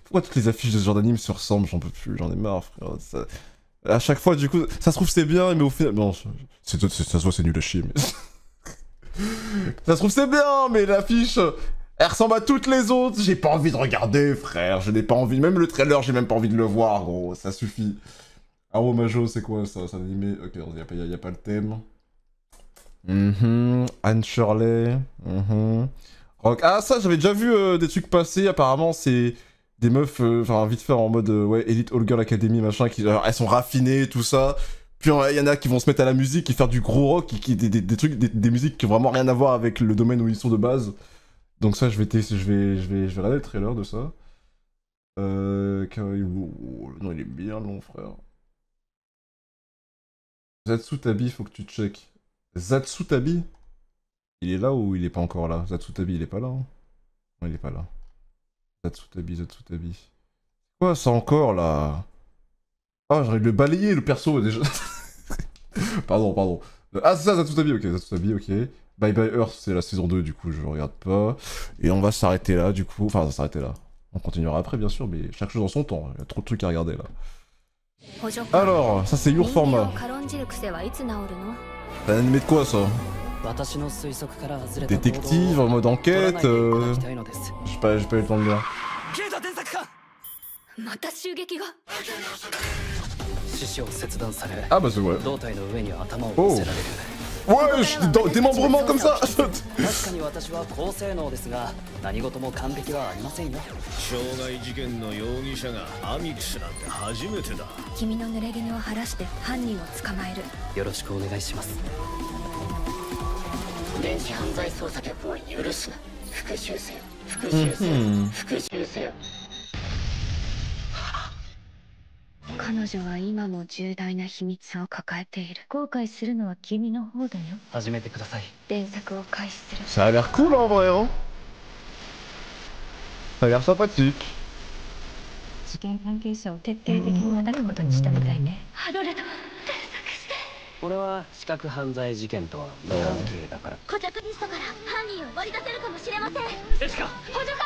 Pourquoi toutes les affiches de ce genre d'anime se ressemblent? J'en peux plus, j'en ai marre, frère. Ça... À chaque fois, du coup, ça se trouve c'est bien, mais au final... Non, ça se voit c'est nul à chier, mais... ça se trouve c'est bien, mais l'affiche, elle ressemble à toutes les autres. J'ai pas envie de regarder, frère. Je n'ai pas envie... Même le trailer, j'ai même pas envie de le voir, gros. Ça suffit. Aro Majo, c'est quoi ça? C'est un animé... Ok, y a pas le thème. Anne Shirley. Rock. Ah, ça, j'avais déjà vu des trucs passer. Apparemment, c'est... Des meufs, enfin vite fait en mode ouais, Elite All Girl Academy machin, qui elles sont raffinées, tout ça. Puis il y en a qui vont se mettre à la musique et faire du gros rock, des trucs, des musiques qui ont vraiment rien à voir avec le domaine où ils sont de base. Donc ça, je vais regarder le trailer de ça. Le nom il est bien long, frère. Zatsutabi, faut que tu check. Zatsutabi, il est là ou il est pas encore là? Zatsutabi, il est pas là, hein? Non, il est pas là. Zatsutabi. Quoi ça encore là? Ah, j'arrive de le balayer le perso déjà. pardon. Ah, c'est ça, Zatsutabi, ok. Bye Bye Earth, c'est la saison 2, du coup, je regarde pas. Et on va s'arrêter là, du coup. Enfin, ça va s'arrêter là. On continuera après, bien sûr, mais chaque chose en son temps. Il y a trop de trucs à regarder là. Alors, ça c'est Your Format. C'est un animé de quoi ça? Détective, en mode enquête, j'ai pas eu le temps de lire. Ah bah c'est vrai. Oh. Ouais, démembrement comme ça. 彼女は今も重大な秘密を抱えている。後悔するのは君の方だよ。始めてください。電作を開始する。 Ça a l'air cool en vrai, hein. Ça a l'air sympathique. 事件関係者を徹底的に叩くことにしたみたいね。ハドレット、俺は視覚犯罪事件とは無関係だから。顧客リストから犯人を割り出せるかもしれません。エシカ、補助官。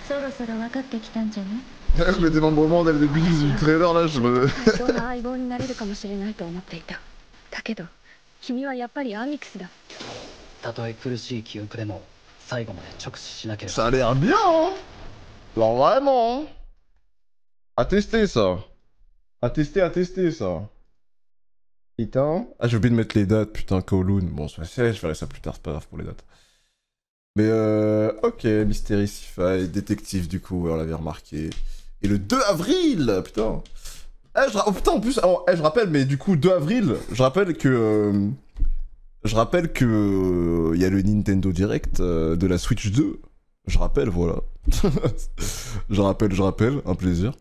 そろそろ分かってきたんじゃない？ Je me demande vraiment dès le début du trailer là, je me... そんな相棒になれるかもしれないと思っていた。だけど、君はやっぱりアミクスだ。たとえ苦しい記憶でも最後まで直視しなければ。 Ça a l'air bien, hein. Alors vraiment. À tester ça. À tester ça. Putain. Ah, j'ai oublié de mettre les dates, putain, Kowloon. Bon, je ferai ça plus tard, c'est pas grave pour les dates. Mais ok, Mystery Sci-Fi, détective du coup, on l'avait remarqué. Et le 2 avril, putain. Oh putain, en plus, je rappelle, mais du coup, 2 avril, je rappelle que... il y a le Nintendo Direct de la Switch 2. Je rappelle, voilà. je rappelle, un plaisir.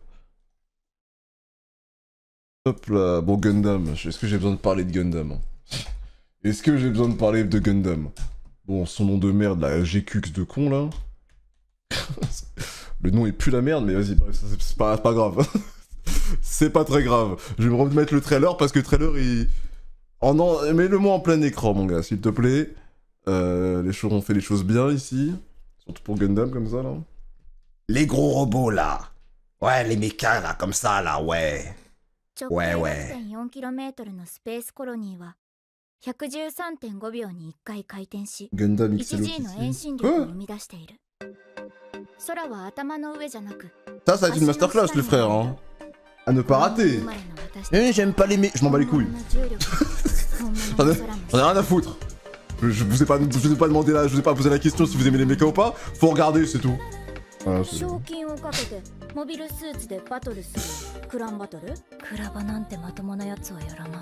Hop là, bon, Gundam. Est-ce que j'ai besoin de parler de Gundam, hein? Est-ce que j'ai besoin de parler de Gundam? Bon, son nom de merde, là, GQX de con, là. Le nom est plus la merde, mais vas-y, bref, c'est pas grave. C'est pas très grave. Je vais me remettre le trailer, parce que le trailer, il... Oh non, mets-le-moi en plein écran, mon gars, s'il te plaît. On fait les choses bien, ici. Surtout pour Gundam, comme ça, là. Les gros robots, là. Ouais, les mechas, là, comme ça, là, ouais. Ouais. 4km のスペースコロニーは 113.5 秒に1回回転し Gundam 1G の遠心力を生み出している。空は頭の上じゃなく Ça va être une masterclass, les frères, hein. À ne pas rater. J'aime pas les je m'en bats les couilles. J'en ai rien à foutre. Je vous ai pas demandé là, je vous ai pas posé la question si vous aimez les mechas ou pas. Faut regarder, c'est tout. Voilà, c'est tout. モビルスーツでバトルするクランバトル？クラバなんてまともなやつはやらない。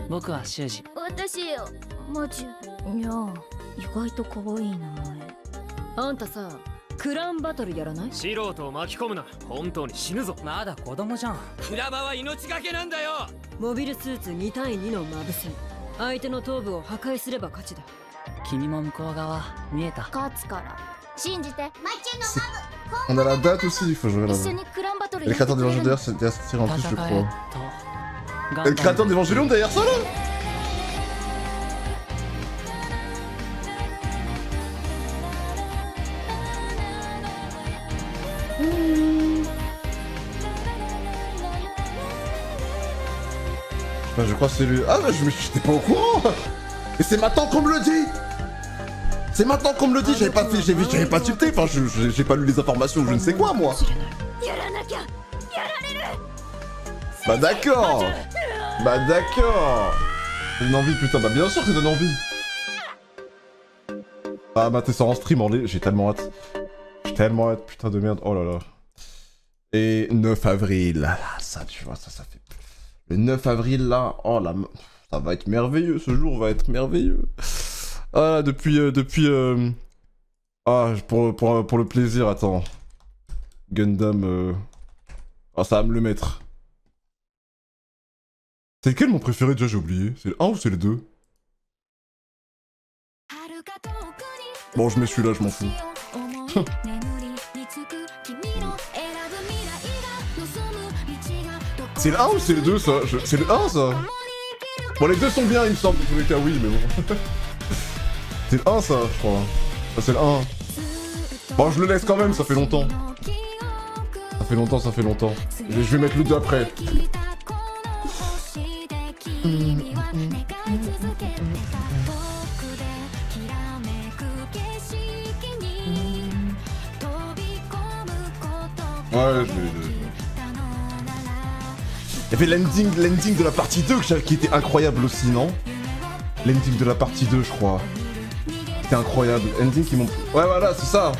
僕は修二。私よ、マジ。いや、意外と可愛い名前。あんたさ、クランバトルやらない？素人を巻き込むな。本当に死ぬぞ。まだ子供じゃん。クラバは命がけなんだよ。モビルスーツ2対2のマブ戦。相手の頭部を破壊すれば勝ちだ。君も向こう側見えた。勝つから信じて。On a la date aussi, il faut jouer la date. Et le créateur d'Evangelion d'ailleurs, c'est tiré en plus, je crois. Et le créateur d'Evangelion derrière ça là? Enfin, je crois que c'est lui. Ah, j'étais pas au courant! Et c'est maintenant qu'on me le dit! C'est maintenant qu'on me le dit, j'avais pas tilté, enfin j'ai pas lu les informations ou je ne sais quoi moi. Bah d'accord. Bah d'accord. Ça donne envie putain, bah bien sûr que ça donne envie. Ah bah t'es ça en stream en ligne, j'ai tellement hâte. J'ai tellement hâte, putain de merde, oh là là. Et 9 avril, là, ça tu vois, ça fait... Le 9 avril là, oh là, ça va être merveilleux, ce jour va être merveilleux. Ah, Ah, pour le plaisir, attends. Gundam... Ah, ça va me le mettre. C'est lequel mon préféré déjà, j'ai oublié? C'est le 1 ou c'est le 2? Bon, je mets celui-là, je m'en fous. C'est le 1 ou c'est le 2, ça? C'est le 1, ça? Bon, les deux sont bien, il me semble. Dans tous les cas, oui, mais bon. C'est le 1 ça, je crois. Ah, c'est le 1. Bon, je le laisse quand même, ça fait longtemps. Ça fait longtemps. Je vais mettre le 2 après. Ouais, il y avait l'ending de la partie 2 qui était incroyable aussi, non? L'ending de la partie 2, je crois. C'était incroyable. Ending qui m'ont... Ouais, voilà, c'est ça.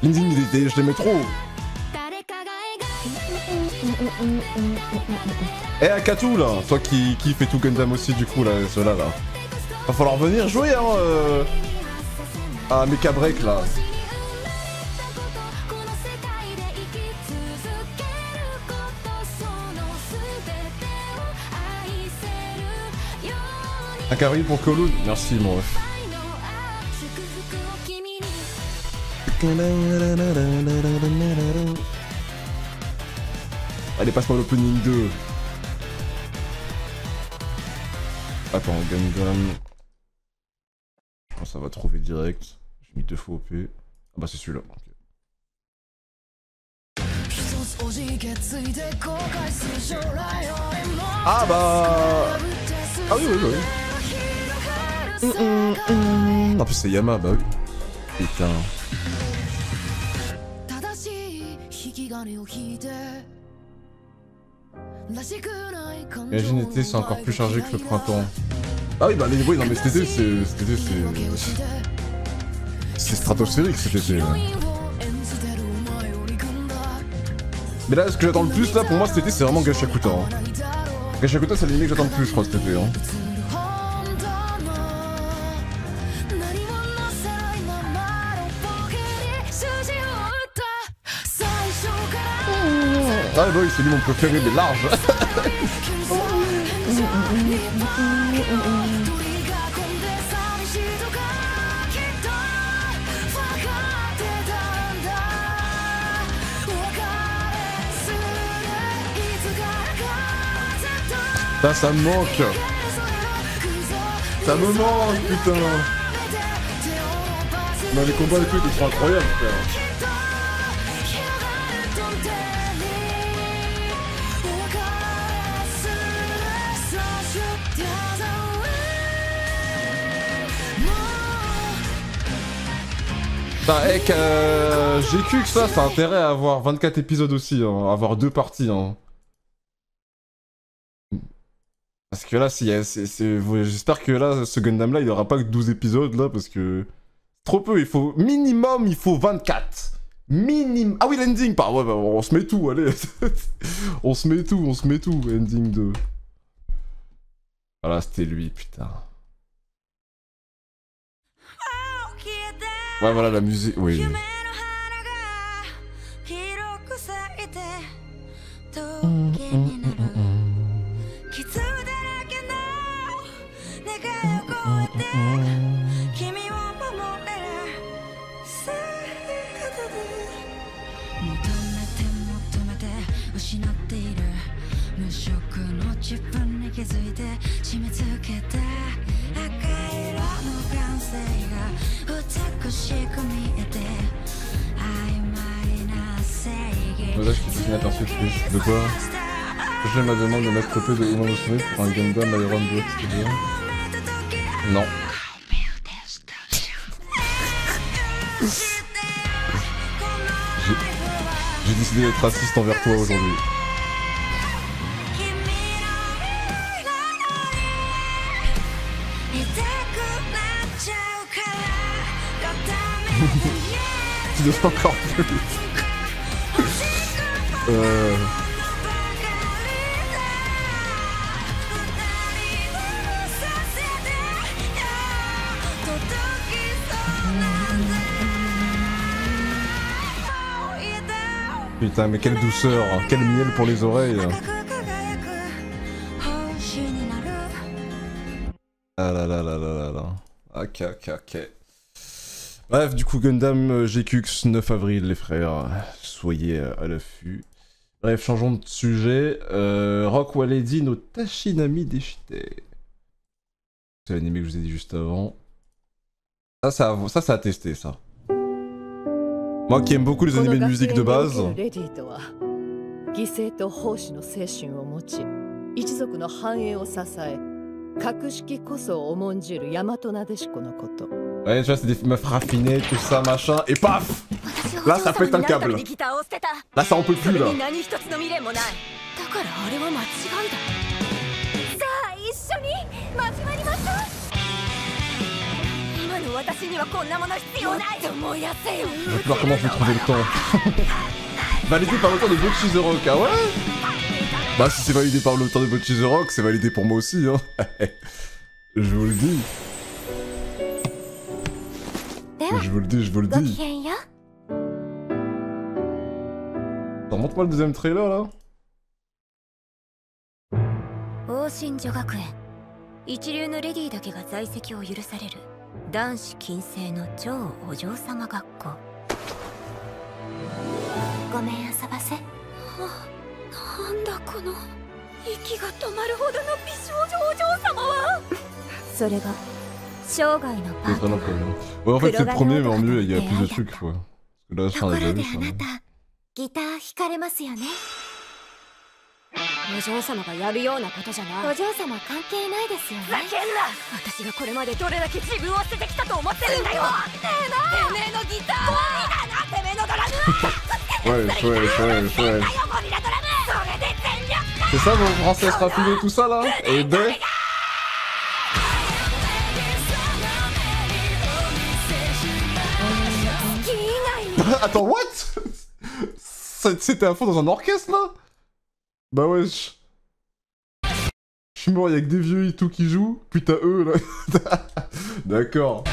L'ending, je l'aimais trop. Eh, Akatu, là. Toi qui fait tout Gundam aussi, du coup, là, ceux-là, là. Va falloir venir jouer, hein. Ah, Mecha Break là. Un cavalier pour Kowloon. Merci mon ref. Allez, passe-moi l'opening 2. Attends, Gundam. Je pense que ça va trouver direct. J'ai mis 2 fois OP. Ah bah c'est celui-là. Okay. Ah bah... Ah oui, oui, oui. En plus c'est Yama, bah oui. Putain. Imagine l'été, c'est encore plus chargé que le printemps. Ah oui, bah les oui, non mais cet été, c'est stratosphérique cet été. Là. Mais là, ce que j'attends le plus là, pour moi cet été, c'est vraiment Gashakuta. Hein. Gashakuta, c'est l'anime que j'attends le plus, je crois, cet été. Hein. Ah bah oui, c'est lui mon préféré, mais large. Putain, ça me manque. Ça me manque, putain. Non, les combats et tout, ils sont incroyables, frère. Bah, avec GQ que ça a intérêt à avoir 24 épisodes aussi, hein, à avoir 2 parties. Hein. Parce que là, j'espère que là, ce Gundam là, il aura pas que 12 épisodes là, parce que c'est trop peu, il faut 24. Minimum. Ah oui, l'ending, ouais, bah, on se met tout, allez. on se met tout, ending 2. Voilà, c'était lui, putain. Ouais, voilà la musique, oui. Là, je suis inaperçu plus. De quoi? J'ai ma demande de mettre peu de Uma Musume pour un Gundam Iron Blood, c'est-à-dire? Non. J'ai décidé d'être raciste envers toi aujourd'hui. Tu dois encore plus. Putain, mais quelle douceur, quel miel pour les oreilles. Ah là là là là là là. Ok, ok, ok. Bref, du coup, Gundam GQX 9 avril, les frères. Soyez à l'affût. Bref, changeons de sujet. Rock Waledi no Tashinami Deshite. C'est l'anime que je vous ai dit juste avant. Ça a testé, ça. Moi qui aime beaucoup les animés de musique de base. Ouais, tu vois, c'est des meufs raffinées, tout ça, machin, et paf! Là, ça pète un câble. Là, ça en peut plus, là. Je vais voir comment je vais trouver le temps. Validé par l'auteur de Bocchi the Rock, ah ouais? Bah si c'est validé par l'auteur de Bocchi the Rock, c'est validé pour moi aussi, hein. Je vous le dis. Je vous le dis, je vous le dis. Remonte-moi le deuxième trailer là. 王神女学園一流のレディーだけが在籍を許される男子禁制の超お嬢様学校。ごめん遊ばせ。なんだこの息が止まるほどの美少女お嬢様は。それが生涯のパートナー。Ouais, en fait c'est le premier mais en mieux il y a plus de trucs quoi. Là je déjà vu ça. ギター弾かれますよね。お嬢様がやるようなことじゃない。お嬢様関係ないですよね。ふざけんな。私がこれまでどれだけ自分を捨ててきたと思ってるんだよ。てめえのギターゴミだな。てめえのドラムはOuais. C'est ça vos français raffinés tout ça là. Et ben. Attends, what? C'était à fond dans un orchestre là? Bah wesh. Je suis mort, y'a que des vieux et tout qui jouent. Puis t'as eux là. D'accord.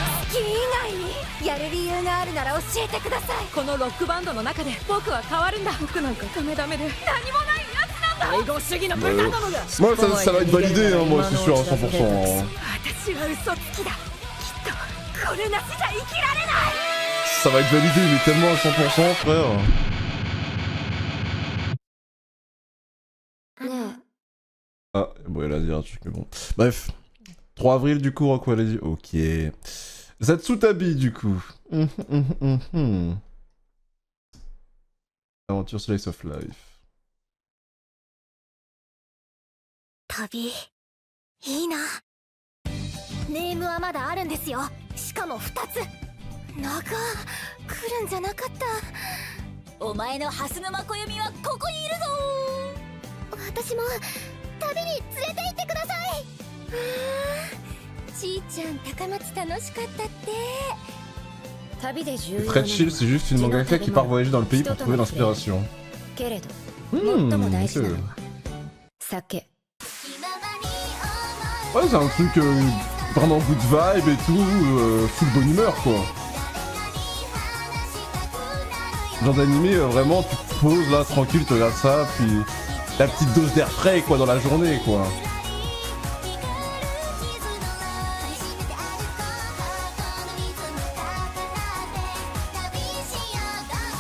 このロックバンドの中で僕は変わるんだ。僕なんかダメダメで何もないやつなんだ。愛国主義の豚どもが。Moi ça va être validé hein, moi c'est sûr à 100%. 私は嘘つきだ。きっとこれなしじゃ生きられない。 Ça va être validé mais tellement à 100% frère. Ah, bon, elle a dit un truc, mais bon. Bref. 3 avril, du coup, Rocco, elle a dit. Ok. Zatsutabi, du coup. Aventure Slice of Life. 旅いいな。ネームはまだあるんですよ。しかも2つ。なんか来るんじゃなかった。お前の蓮沼小弓はここにいるぞ。私も旅に連れて行ってください。ちいちゃん高松楽しかったって。旅で重要なのは Fred Chill, c'est juste une mangaka qui part voyager dans le pays pour trouver l'inspiration. Sake. Ouais, c'est un truc vraiment good vibe et tout, full bonne humeur quoi. Genre d'animé, vraiment tu te poses là tranquille, tu regardes ça, puis la petite dose d'air frais quoi dans la journée quoi.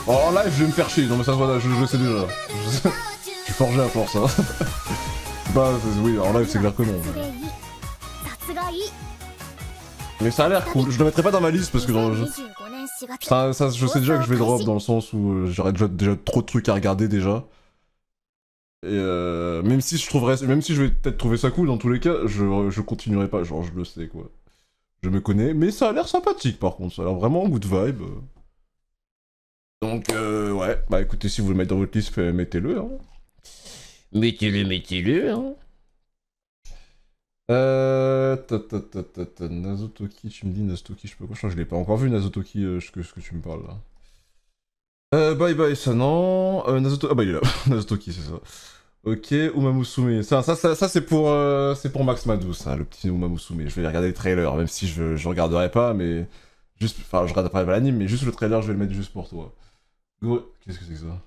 Oh, en live je vais me faire chier, non mais ça se voit, je le sais déjà. Je suis forgé à force hein. Bah oui, en live c'est clair que non. Mais ça a l'air cool, je le mettrai pas dans ma liste parce que dans le jeu... Ça, je sais déjà que je vais drop dans le sens où j'aurais déjà trop de trucs à regarder déjà. Et même si je vais peut-être trouver ça cool dans tous les cas, je continuerai pas, genre je le sais quoi. Je me connais, mais ça a l'air sympathique par contre, ça a l'air vraiment good vibe. Donc ouais, bah écoutez, si vous le mettez dans votre liste, mettez-le hein. Mettez-le hein. Nazotoki, tu me dis Nazotoki, je sais pas quoi, je l'ai pas encore vu Nazotoki, ce que tu me parles là. Bye bye, ça non. Nazotoki, ah bah il est là, Nazotoki, c'est ça. Ok, Umamusume, ça c'est pour Max Madou, ça, le petit Umamusume. Je vais regarder les trailers, même si je regarderai pas, mais juste, enfin je regarderai pas l'anime, mais juste le trailer, je vais le mettre juste pour toi. Qu'est-ce que c'est que ça?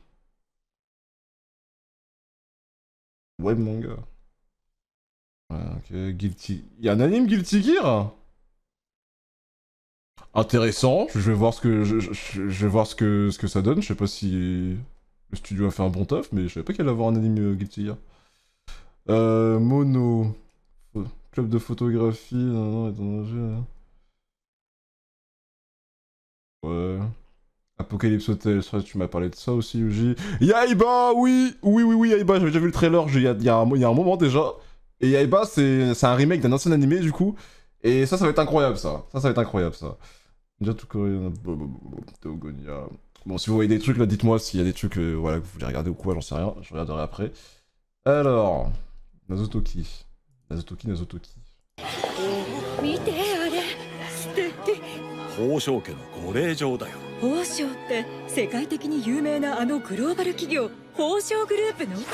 Web manga. Ouais, ok, Guilty... Y'a un anime Guilty Gear? Intéressant, je vais voir ce que ça donne, je sais pas si le studio a fait un bon taf, mais je savais pas qu'il allait avoir un anime Guilty Gear. Mono... Club de photographie, non, étranger... Ouais... Apocalypse Hotel, ça, tu m'as parlé de ça aussi, Yuji. Yaiba, oui, Yaiba, j'avais déjà vu le trailer, il y a un moment déjà. Et Yaiba, c'est un remake d'un ancien animé, du coup. Et ça va être incroyable, ça. Ça va être incroyable, ça. Déjà tout coréen, Teogonia. Bon, si vous voyez des trucs, là, dites-moi s'il y a des trucs voilà, que vous voulez regarder ou quoi, j'en sais rien. Je regarderai après. Alors... Nazotoki. Nazotoki. 宝生家のご令嬢だよ。宝生って世界的に有名なあのグローバル企業宝生グループのなんて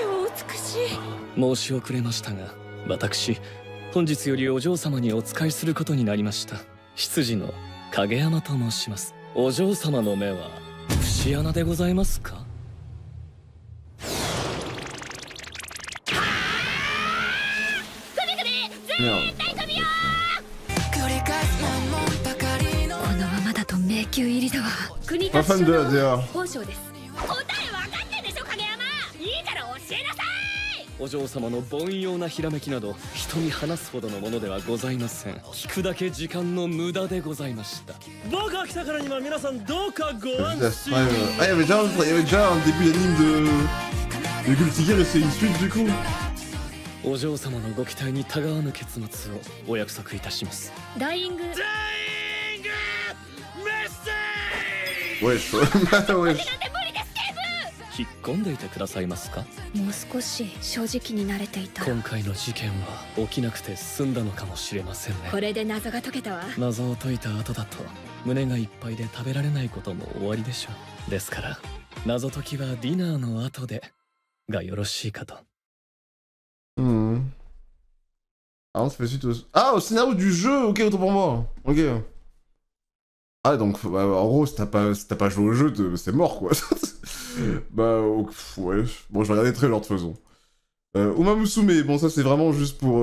お美しい。申し遅れましたが、私本日よりお嬢様にお仕えすることになりました。執事の影山と申します。お嬢様の目は節穴でございますか？このままだと迷宮入りだわ。国立署の本省です。答え分かってんでしょ影山。いいから教えなさい。お嬢様の凡庸なひらめきなど人に話すほどのものではございません。聞くだけ時間の無駄でございました。僕が来たからには皆さんどうかご安心。Ah, il y avait déjà un début d'anime de Gultiger et c'est une suite du coup. お嬢様のご期待にたがわぬ結末をお約束いたします。ダイイング。Wesh. 引っ込んでいてくださいますか？もう少し正直になれていた。今回の事件は起きなくて済んだのかもしれませんね。これで謎が解けたわ。謎を解いた後だと胸がいっぱいで食べられないことも終わりでしょう。ですから謎解きはディナーの後でがよろしいかと。Ah, on se fait suite au... Ah, au scénario du jeu. Ok, autant pour moi. Ok. Ah, donc, bah, en gros, si t'as pas joué au jeu, c'est mort, quoi. Bah, ouais. Bon, je vais regarder très lors de façon. Uma Musume, bon, ça, c'est vraiment juste pour...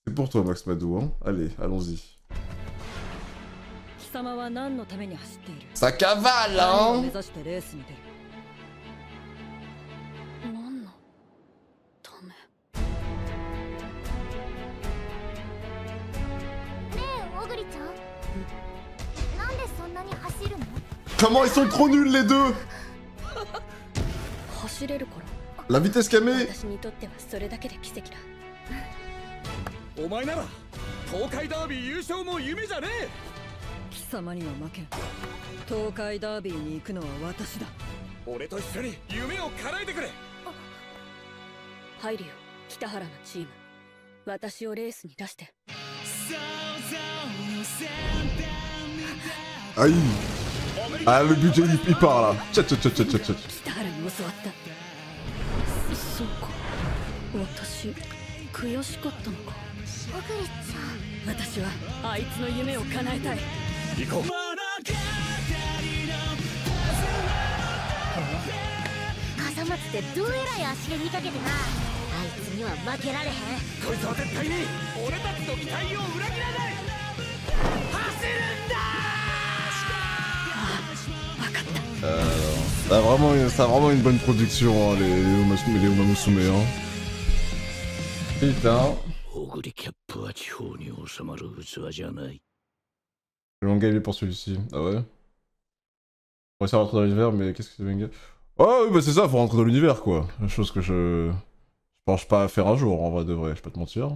C'est pour toi, Max Madou, hein. Allez, allons-y. Ça cavale, hein. Comment ils sont trop nuls les deux. La vitesse camée. お前なら東海ダービー優勝も夢じゃねえ。貴様には負けん。東海ダービーに行くのは私だ。俺と一緒に夢を叶えてくれ。入るよ、北原のチーム。私をレースに出して。Aïe. Ah, le budget il part là. Tcha tcha tcha tcha tcha tcha. 北原に教わった。そうか。私悔しかったのか。小栗ちゃん。私はあいつの夢を叶えたい。行こう。笠松ってどうえらい足毛にかけてな。あいつには負けられへん。こいつは絶対に俺たちの期待を裏切らない。走るんだ。Ça a vraiment une bonne production, hein, les Uma Musume, hein. Putain. Le manga il est pour celui-ci. Ah ouais. On va essayer de rentrer dans l'univers, mais qu'est-ce que c'est le manga? Oh oui, bah c'est ça, faut rentrer dans l'univers quoi. Chose que je pense pas à faire un jour, en vrai de vrai, je peux pas te mentir.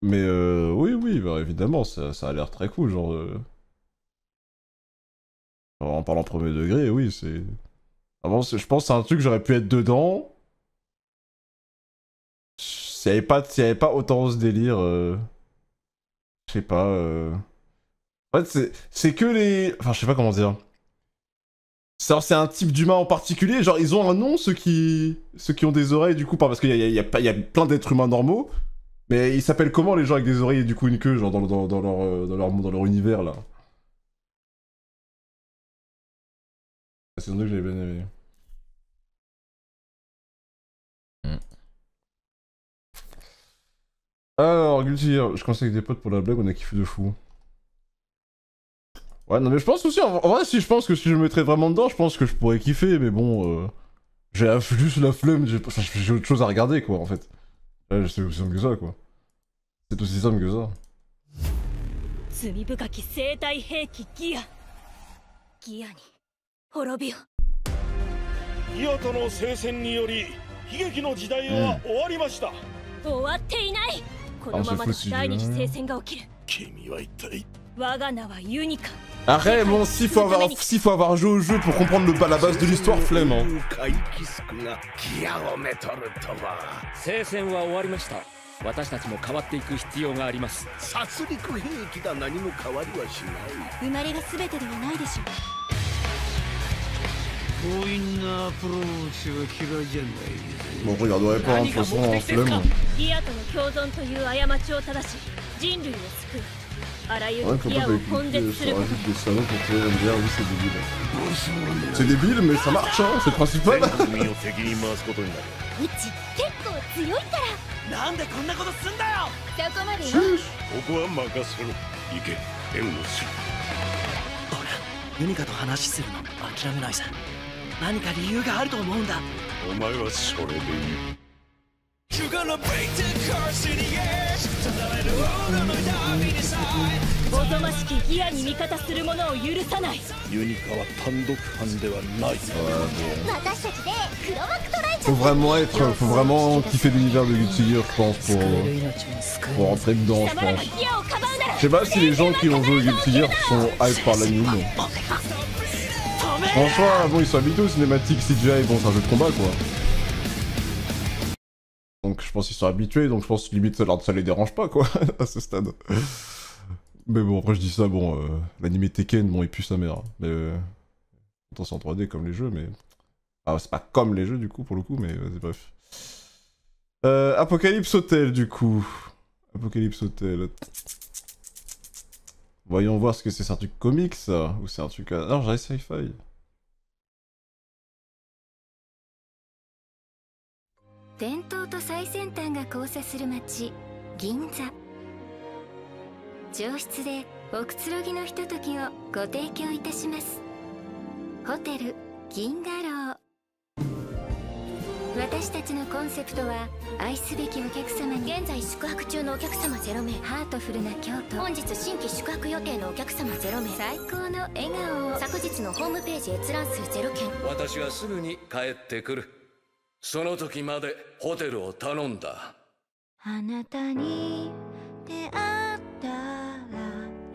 Mais oui, bah évidemment, ça a l'air très cool, genre... En parlant premier degré, oui, c'est... Vraiment, je pense que c'est un truc que j'aurais pu être dedans. S'il n'y avait pas autant ce délire... Je sais pas... En fait, c'est que les... Enfin, je sais pas comment dire. C'est un type d'humain en particulier, genre ils ont un nom, ceux qui ont des oreilles, du coup, parce qu'il y a plein d'êtres humains normaux. Mais ils s'appellent comment les gens avec des oreilles et du coup une queue, genre dans leur univers, là? C'est un truc que j'avais bien aimé. Alors, Guilty, je commençais avec des potes pour la blague, on a kiffé de fou. Ouais, non mais je pense aussi, en vrai, si je pense que si je me mettrais vraiment dedans, je pense que je pourrais kiffer, mais bon... j'ai juste la flemme, j'ai autre chose à regarder, quoi, en fait. Ouais, c'est aussi simple que ça, quoi. C'est aussi simple que ça. イオトの聖戦により悲劇の時代は終わりました。終わっていない。このままでは第二次聖戦が起きる。君は一体。我が名はユニカ。 Après, bon, s'il faut avoir joué au jeu pour comprendre la base de l'histoire, flemme. Hein. 聖戦は終わりました。私たちも変わっていく必要があります。殺戮兵器が何も変わりはしない。生まれが全てではないでしょう。 Bon, je regarderai pas, de toute façon, en flemme. ギアとの共存という過ちを正し、Ouais, faut pas écouter, ça rajoute des salauds pour créer un dire oui c'est débile. C'est débile mais ça marche hein, c'est le principal. Faut vraiment kiffer l'univers de Guilty Gear, je pense, pour rentrer dedans, je pense. Je sais pas si les gens qui ont joué au Guilty Gear sont hype par l'anime. Franchement, bon, ils sont habitués aux cinématiques CGI, bon, c'est un jeu de combat, quoi. Donc je pense qu'ils sont habitués, donc je pense que limite ça les dérange pas, quoi, à ce stade. Mais bon, après je dis ça, bon, l'anime Tekken, bon, il pue sa mère. Mais pourtant c'est en 3D comme les jeux, mais... Ah, c'est pas comme les jeux, du coup, pour le coup, mais bref. Apocalypse Hotel, du coup. Apocalypse Hotel. Voyons voir ce que c'est un truc comique, ça. Ou c'est un truc... Non, j'ai sci-fi.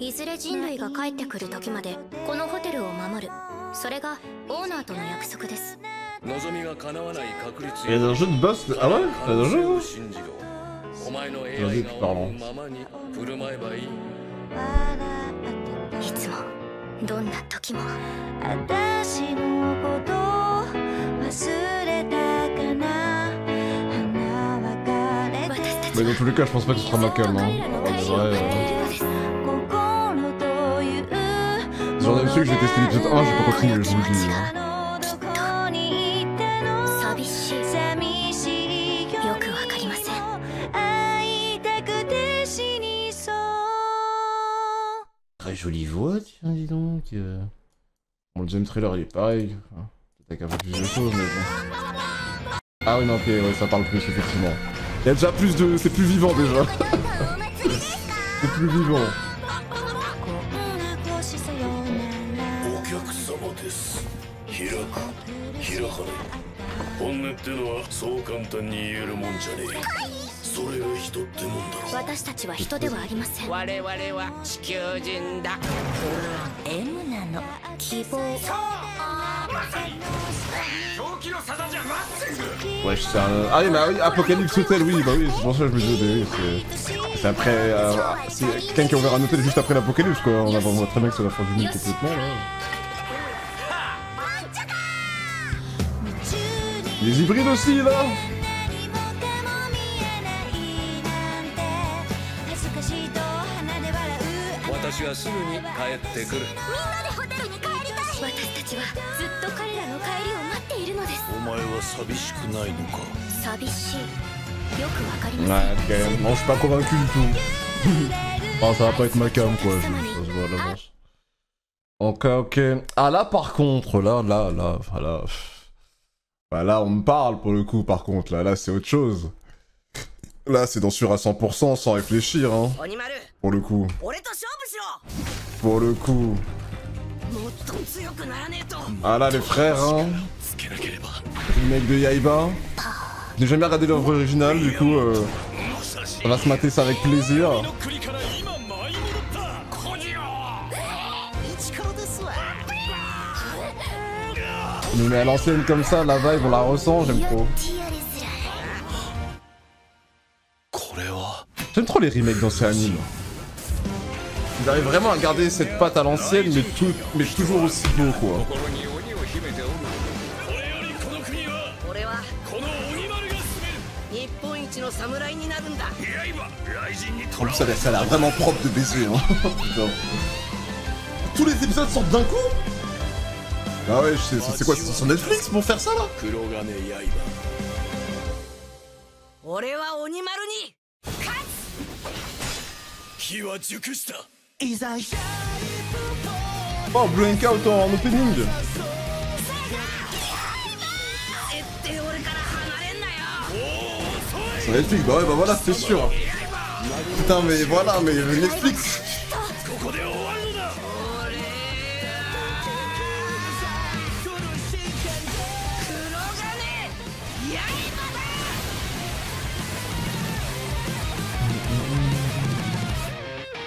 いずれ人類が帰ってくる時までこのホテルを守る。それがオーナーとの約束です。望みが叶わない確率。Il y a un jeu de boss. Ah ouais? Il y a un jeu? お前の AI が思うままに振る舞えばいい。いつもどんな時も。私のこと忘れたかな。Mais dans tous les cas, je pense pas que ce sera ma calme. Hein. J'en ai su que j'ai testé l'épisode 1, j'ai pas continué, je vous le dis. Hein. Très jolie voix, tiens, dis donc. Bon, le deuxième trailer il est pareil. Enfin, peut-être avec un peu plus de choses, mais bon. Ah oui, non, ok, ouais, ça parle plus, effectivement. Il y a déjà plus de... c'est plus vivant déjà. C'est plus vivant. Ouais, c'est un... Ah oui, bah oui, Apocalypse Hotel, oui, bah oui, c'est pour ça que je me disais, oui, c'est après... c'est quelqu'un qui a ouvert un hôtel juste après l'Apocalypse, quoi, on voit très bien que c'est la fin du monde complètement, là. Les hybrides aussi, là. Ouais, ok, non, je suis pas convaincu du tout. Enfin, ça va pas être ma cam, quoi, ça se voit à l'avance. Ok, ok. Ah, là, par contre, là, bah, là, on me parle, pour le coup, par contre, là, c'est autre chose. Là, c'est dans sur à 100%, sans réfléchir, hein. Pour le coup. Pour le coup. Ah là, les frères, hein. Le mec de Yaiba. J'ai jamais regardé l'œuvre originale, du coup, on va se mater ça avec plaisir. Mais à l'ancienne comme ça, la vibe, on la ressent, j'aime trop. J'aime trop les remakes dans ces animes. Ils arrivent vraiment à garder cette patte à l'ancienne, mais toujours aussi beau, quoi. En plus, ça a l'air vraiment propre de baiser, hein. Putain. Tous les épisodes sortent d'un coup? Ah ouais, c'est quoi, c'est sur Netflix pour faire ça là? Oh, Blue Encounter en opening. Sur Netflix, bah ouais, bah voilà, c'est sûr. Putain, mais voilà, mais Netflix.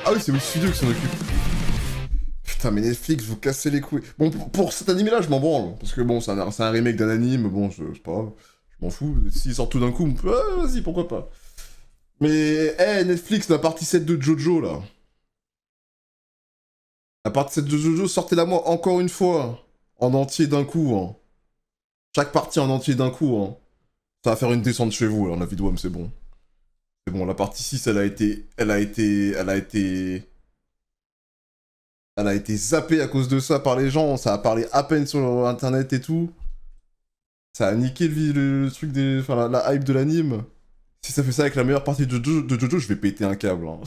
Ah oui, c'est le studio qui s'en occupe. Putain, mais Netflix, vous cassez les couilles. Bon, pour cet animé-là, je m'en branle. Parce que bon, c'est un remake d'un anime, bon, c'est pas grave. Je m'en fous. S'ils sortent tout d'un coup, vas-y, pourquoi pas. Mais, Netflix, la partie 7 de Jojo, là. La partie 7 de Jojo, sortez-la moi encore une fois. En entier d'un coup, hein. Chaque partie en entier d'un coup, hein. Ça va faire une descente chez vous, alors la vidéo, c'est bon. C'est bon, la partie 6, elle a été zappée à cause de ça par les gens, ça a parlé à peine sur internet et tout. Ça a niqué le truc des... Enfin, la hype de l'anime. Si ça fait ça avec la meilleure partie de Jojo, je vais péter un câble. Hein.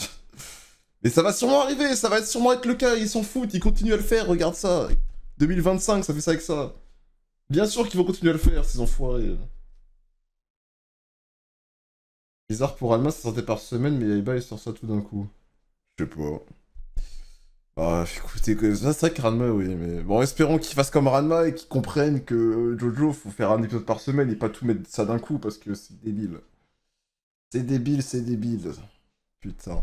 Mais ça va sûrement arriver, ça va sûrement être le cas, ils s'en foutent, ils continuent à le faire, regarde ça. 2025, ça fait ça avec ça. Bien sûr qu'ils vont continuer à le faire, ces enfoirés. Bizarre pour Ranma, ça sortait par semaine, mais Yaiba il sort ça tout d'un coup. Je sais pas. Bah écoutez, c'est vrai que Ranma, oui, mais... Bon, espérons qu'il fasse comme Ranma et qu'il comprenne que Jojo, faut faire un épisode par semaine et pas tout mettre ça d'un coup, parce que c'est débile. C'est débile, c'est débile. Putain.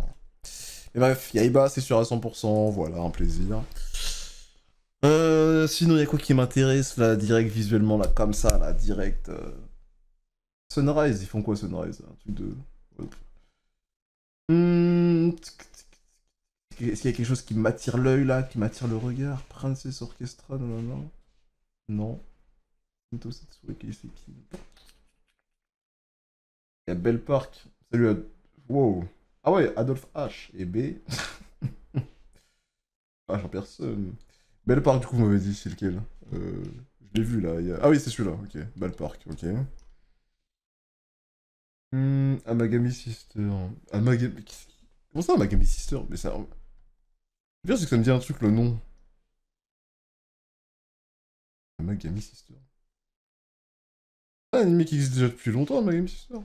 Mais bref, Yaiba, c'est sûr à 100%, voilà, un plaisir. Sinon, il y a quoi qui m'intéresse, là, direct, visuellement, là, comme ça, là, direct... Sunrise, ils font quoi Sunrise? Un truc de... Est-ce qu'il y a quelque chose qui m'attire l'œil là, qui m'attire le regard? Princess Orchestra, non. Non. Il y a Belle Park. Salut à... Wow. Ah ouais, Adolphe H. Et B. H en personne. Belle Park, du coup, vous m'avez dit, c'est lequel? Je l'ai vu là. Ah oui, c'est celui-là, ok. Belle Park, ok. Amagami Sister. Amagami... Comment ça, Amagami Sister? Mais ça... Le pire, c'est que ça me dit un truc, le nom. Amagami Sister. C'est un anime qui existe déjà depuis longtemps, Amagami Sister.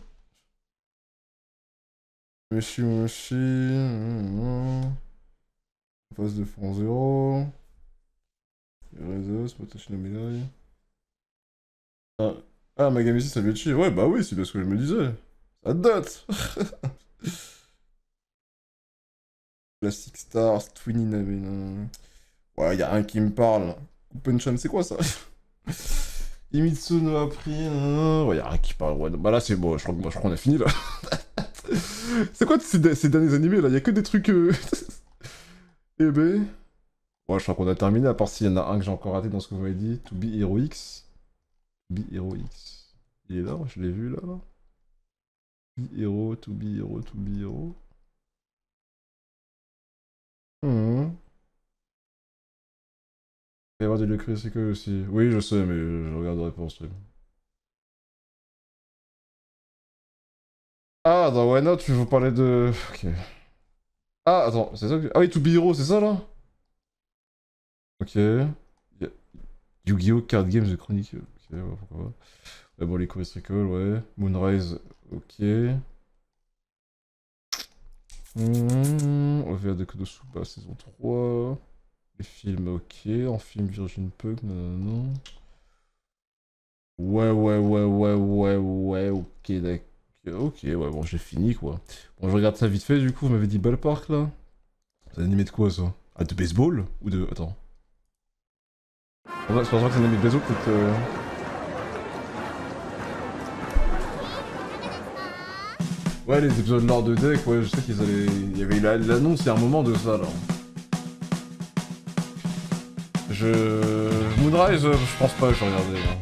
Meshi Meshi... Phase de Front Zero... Rezos, Motoshi no Mirai... Ah, Amagami Sister, ça veut être chier. Ouais, bah oui, c'est bien ce que je me disais. Ça date. Plastic Stars, Twinny Nave. Ouais, y'a un qui me parle. Kupen-chan, c'est quoi ça? Imitsu no Apri. Ouais, y'a un qui parle. Ouais, bah là, c'est bon, je crois qu'on a fini là. C'est quoi ces derniers animés là? Y'a que des trucs. Eh ben. Ouais, je crois qu'on a terminé, à part s'il y en a un que j'ai encore raté dans ce que vous m'avez dit. To Be Heroics. To Be Heroics. Il est là, je l'ai vu là. To Be Hero, To Be Hero, To Be Hero. Il va y avoir des lieux critiques aussi. Oui, je sais, mais je regarderai pas en stream. Ah, dans Why Not, tu veux parler de... Ok. Ah, attends, c'est ça que... Ah oui, To Be Hero, c'est ça, là? Ok. Yu-Gi-Oh! Card Games de Chronicle. Ok, ouais, pourquoi pas. Ouais, bon, les Chorus ouais. Moonrise, ok. OVA de Konosuba, saison 3. Les films, ok. En film, Virgin Pug, non. Ouais, ok, d'accord. Ok, ouais, bon, j'ai fini, quoi. Bon, je regarde ça vite fait, du coup, vous m'avez dit Belle Park, là. C'est animé de quoi, ça? Ah, de baseball? Ou de... Attends. C'est pas vrai que c'est un animé de baseball, peut-être... Ouais, les épisodes de Lord de Deck, ouais, je sais qu'ils allaient... Il y avait eu l'annonce il y a un moment de ça, là. Moonrise, je pense pas, je regardais, là.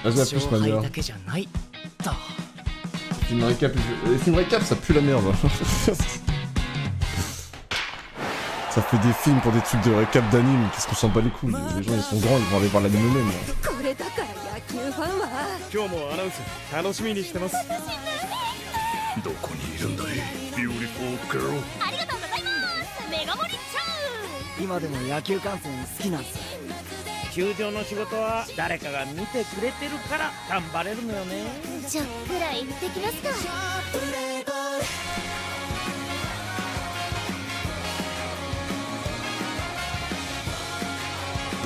Vas-y, la plus manière. Film récap, les films récap, ça pue la merde. Ça fait des films pour des trucs de récap d'anime, qu'est-ce qu'on s'en bat les couilles. Les gens ils sont grands, ils vont aller voir l'anime eux-mêmes.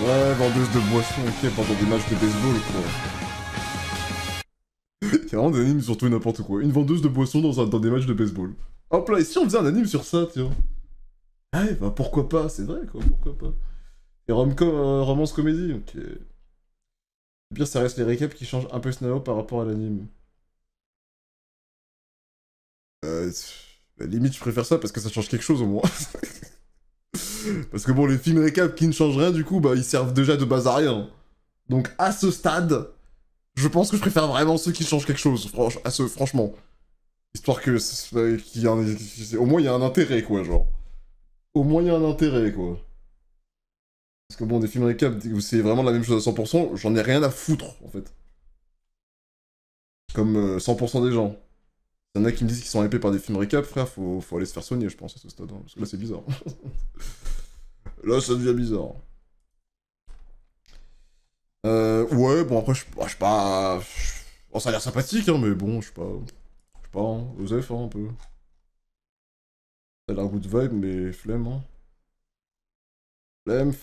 Ouais, vendeuse de boissons, ok, pendant des matchs de baseball, quoi. Il y a vraiment des animes sur tout et n'importe quoi. Une vendeuse de boissons dans des matchs de baseball. Hop là, et si on faisait un anime sur ça, tiens. Ouais, bah pourquoi pas, c'est vrai, quoi, pourquoi pas. Et romance comédie, ok. Le pire, ça reste les récaps qui changent un peu Snao par rapport à l'anime. Limite, je préfère ça parce que ça change quelque chose au moins. Parce que bon, les films récap qui ne changent rien, du coup, bah ils servent déjà de base à rien. Donc à ce stade, je pense que je préfère vraiment ceux qui changent quelque chose, franchement. Histoire que au moins il y a un intérêt, quoi, genre. Au moins il y a un intérêt, quoi. Parce que bon, des films récap où c'est vraiment la même chose à 100%, j'en ai rien à foutre, en fait. Comme 100% des gens. Il y en a qui me disent qu'ils sont hypés par des films récap, frère, faut aller se faire soigner, je pense, à ce stade. Hein, parce que là, c'est bizarre. Là, ça devient bizarre. Ouais, bon, après, je sais pas... Bon, ça a l'air sympathique, hein, mais bon, je sais pas, hein, Osef, hein, un peu. Ça a l'air good vibe, mais flemme, hein. Flemme.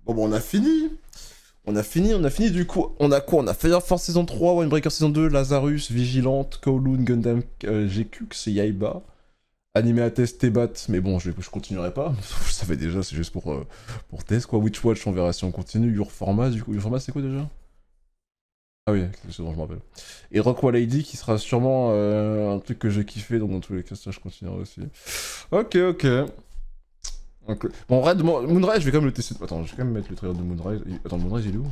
Bon, on a fini. On a fini du coup. On a quoi? On a Fire Force saison 3, Winebreaker saison 2, Lazarus, Vigilante, Kowloon, Gundam GQ, Yaiba. Animé à test Tebat, mais bon, je continuerai pas. Je savais déjà, c'est juste pour test quoi. Witchwatch, on verra si on continue. Your Format, du coup. Your Format, c'est quoi déjà? Ah oui, c'est ce dont je me rappelle. Et Rockwa Lady qui sera sûrement un truc que j'ai kiffé, donc dans tous les cas, ça je continuerai aussi. Ok. Bon, Red Moonrise, je vais quand même le tester. Attends, je vais quand même mettre le trailer de Moonrise. Attends, Moonrise, il est où?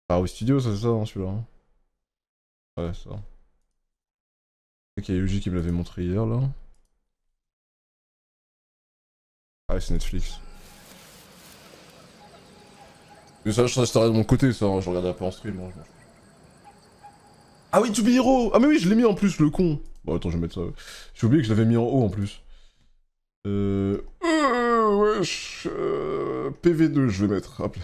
Ah, au studio, ça c'est ça, hein, celui-là. Hein. Ouais, ça. Ok, il y a Yuji qui me l'avait montré hier, là. Ah ouais, c'est Netflix. Mais ça, je resterai de mon côté, ça, hein, je regarderai pas en stream. Hein, ah oui, To Be Hero! Ah mais oui, je l'ai mis en plus, le con! Bon, attends, je vais mettre ça. J'ai oublié que je l'avais mis en haut, en plus. Wesh... PV2, je vais mettre, hop là.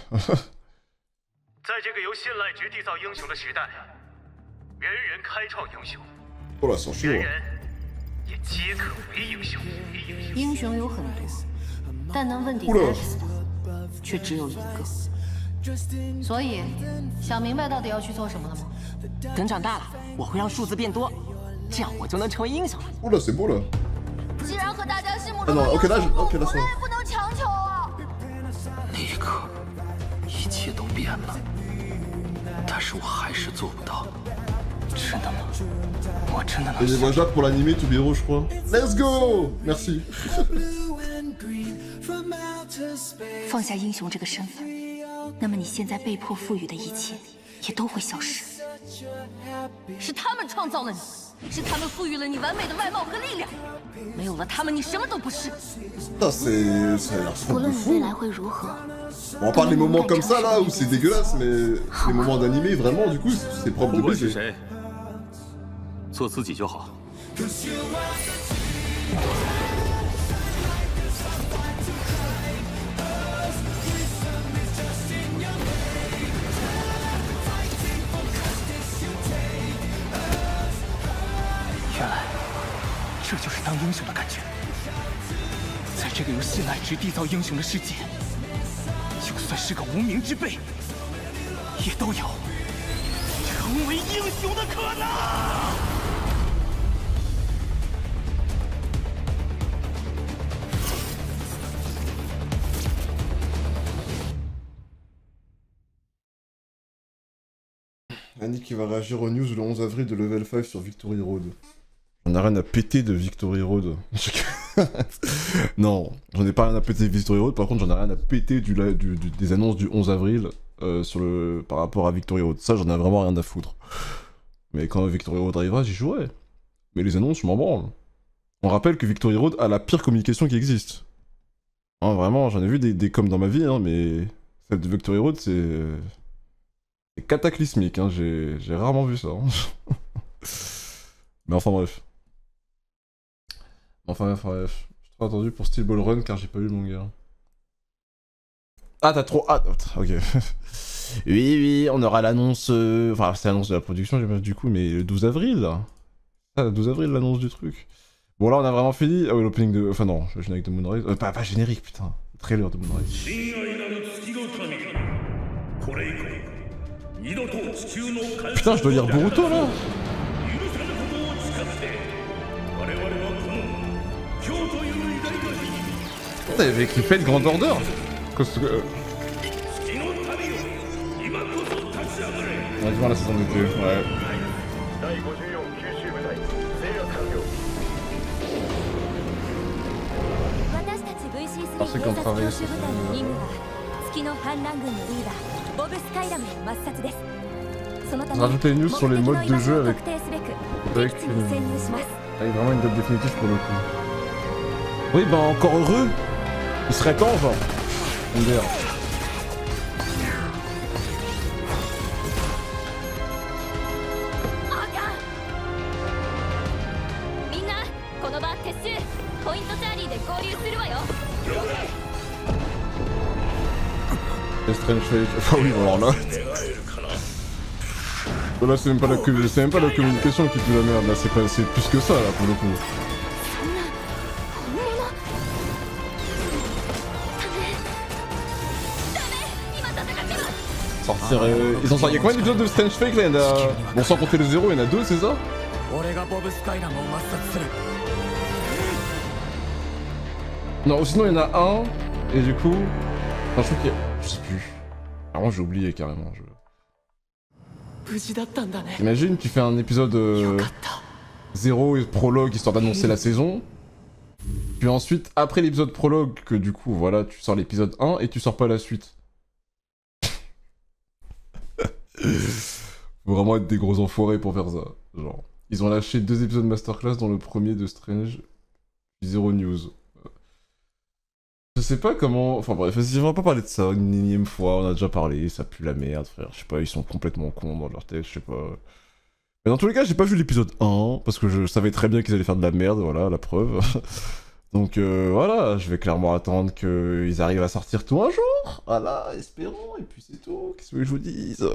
Oh là, c'est en chinois. 英雄有很多，但能问鼎在此的却只有一个。所以，想明白到底要去做什么了吗？等长大了，我会让数字变多，这样我就能成为英雄了。Oh là, c'est beau là. 既然和大家心目中的英雄不同，不能强求啊。那一刻，一切都变了，但是我还是做不到。真的吗？我真的能。Et les voix jappes pour l'animé To Be Hero, je crois. Let's go! Merci. 放下英雄这个身份，那么你现在被迫赋予的一切也都会消失。是他们创造了你，是他们赋予了你完美的外貌和力量。没有了他们，你什么都不是。Ça, ça a l'air trop de fou. 未来会如何？ On parle des moments comme ça là où c'est dégueulasse, mais les moments d'animé vraiment du coup c'est propre de baiser. 做自己就好。原来这就是当英雄的感觉。在这个由信赖值缔造英雄的世界，就算是个无名之辈，也都有成为英雄的可能。 Annick qui va réagir aux news le 11 avril de Level 5 sur Victory Road. On a rien à péter de Victory Road. Non, j'en ai pas rien à péter Victory Road, par contre j'en ai rien à péter des annonces du 11 avril par rapport à Victory Road. Ça, j'en ai vraiment rien à foutre. Mais quand Victory Road arrivera, j'y jouerai. Mais les annonces, je m'en branle. On rappelle que Victory Road a la pire communication qui existe. Hein, vraiment, j'en ai vu des coms dans ma vie, hein, mais celle de Victory Road, c'est cataclysmique, hein. J'ai rarement vu ça. Hein. Mais enfin bref. Enfin bref. J'ai trop attendu pour Steel Ball Run car j'ai pas lu le manga. Ah, t'as trop hâte. Ok. Oui, on aura l'annonce... Enfin, c'est l'annonce de la production, du coup, mais le 12 avril. Ah, le 12 avril, l'annonce du truc. Bon, là, on a vraiment fini. Ah oui, l'opening de... Enfin, non, le générique de Moonrise. Pas générique, putain. Le trailer de Moonrise. Putain, je dois lire Boruto, là. Putain, il avait écrit Fate Grand Order. On a dû voir la saison d'été, ouais. Parce qu'on travaille sur rajouter une news sur les modes de jeu avec vraiment une date définitive pour le coup. Oui, bah encore heureux. Il serait temps, genre. On dirait. Strange Fake. Enfin oui, alors là. Là c'est même pas la communication qui pue la merde, là c'est plus que ça là pour le coup. Sortir ils ont sorti. Y'a combien d'épisodes de Strange Fake là? Il y en a... Bon, sans compter le 0, il y en a 2, c'est ça? Non, sinon il y en a un, et du coup... Enfin, je trouve qu'il y a... Je sais plus. Alors j'ai oublié carrément. Imagine, tu fais un épisode 0 et prologue histoire d'annoncer la saison. Puis ensuite, après l'épisode prologue, que du coup, voilà, tu sors l'épisode 1 et tu sors pas la suite. Faut vraiment être des gros enfoirés pour faire ça. Genre, ils ont lâché 2 épisodes masterclass dans le premier de Strange, puis 0 news. Je sais pas comment... Enfin bref, on va pas parler de ça une énième fois, on a déjà parlé, ça pue la merde, frère. Je sais pas, ils sont complètement cons dans leur tête, je sais pas... Mais dans tous les cas, j'ai pas vu l'épisode 1, parce que je savais très bien qu'ils allaient faire de la merde, voilà, la preuve. Donc voilà, je vais clairement attendre qu'ils arrivent à sortir tout un jour. Voilà, espérons, et puis c'est tout, qu'est-ce que je vous dise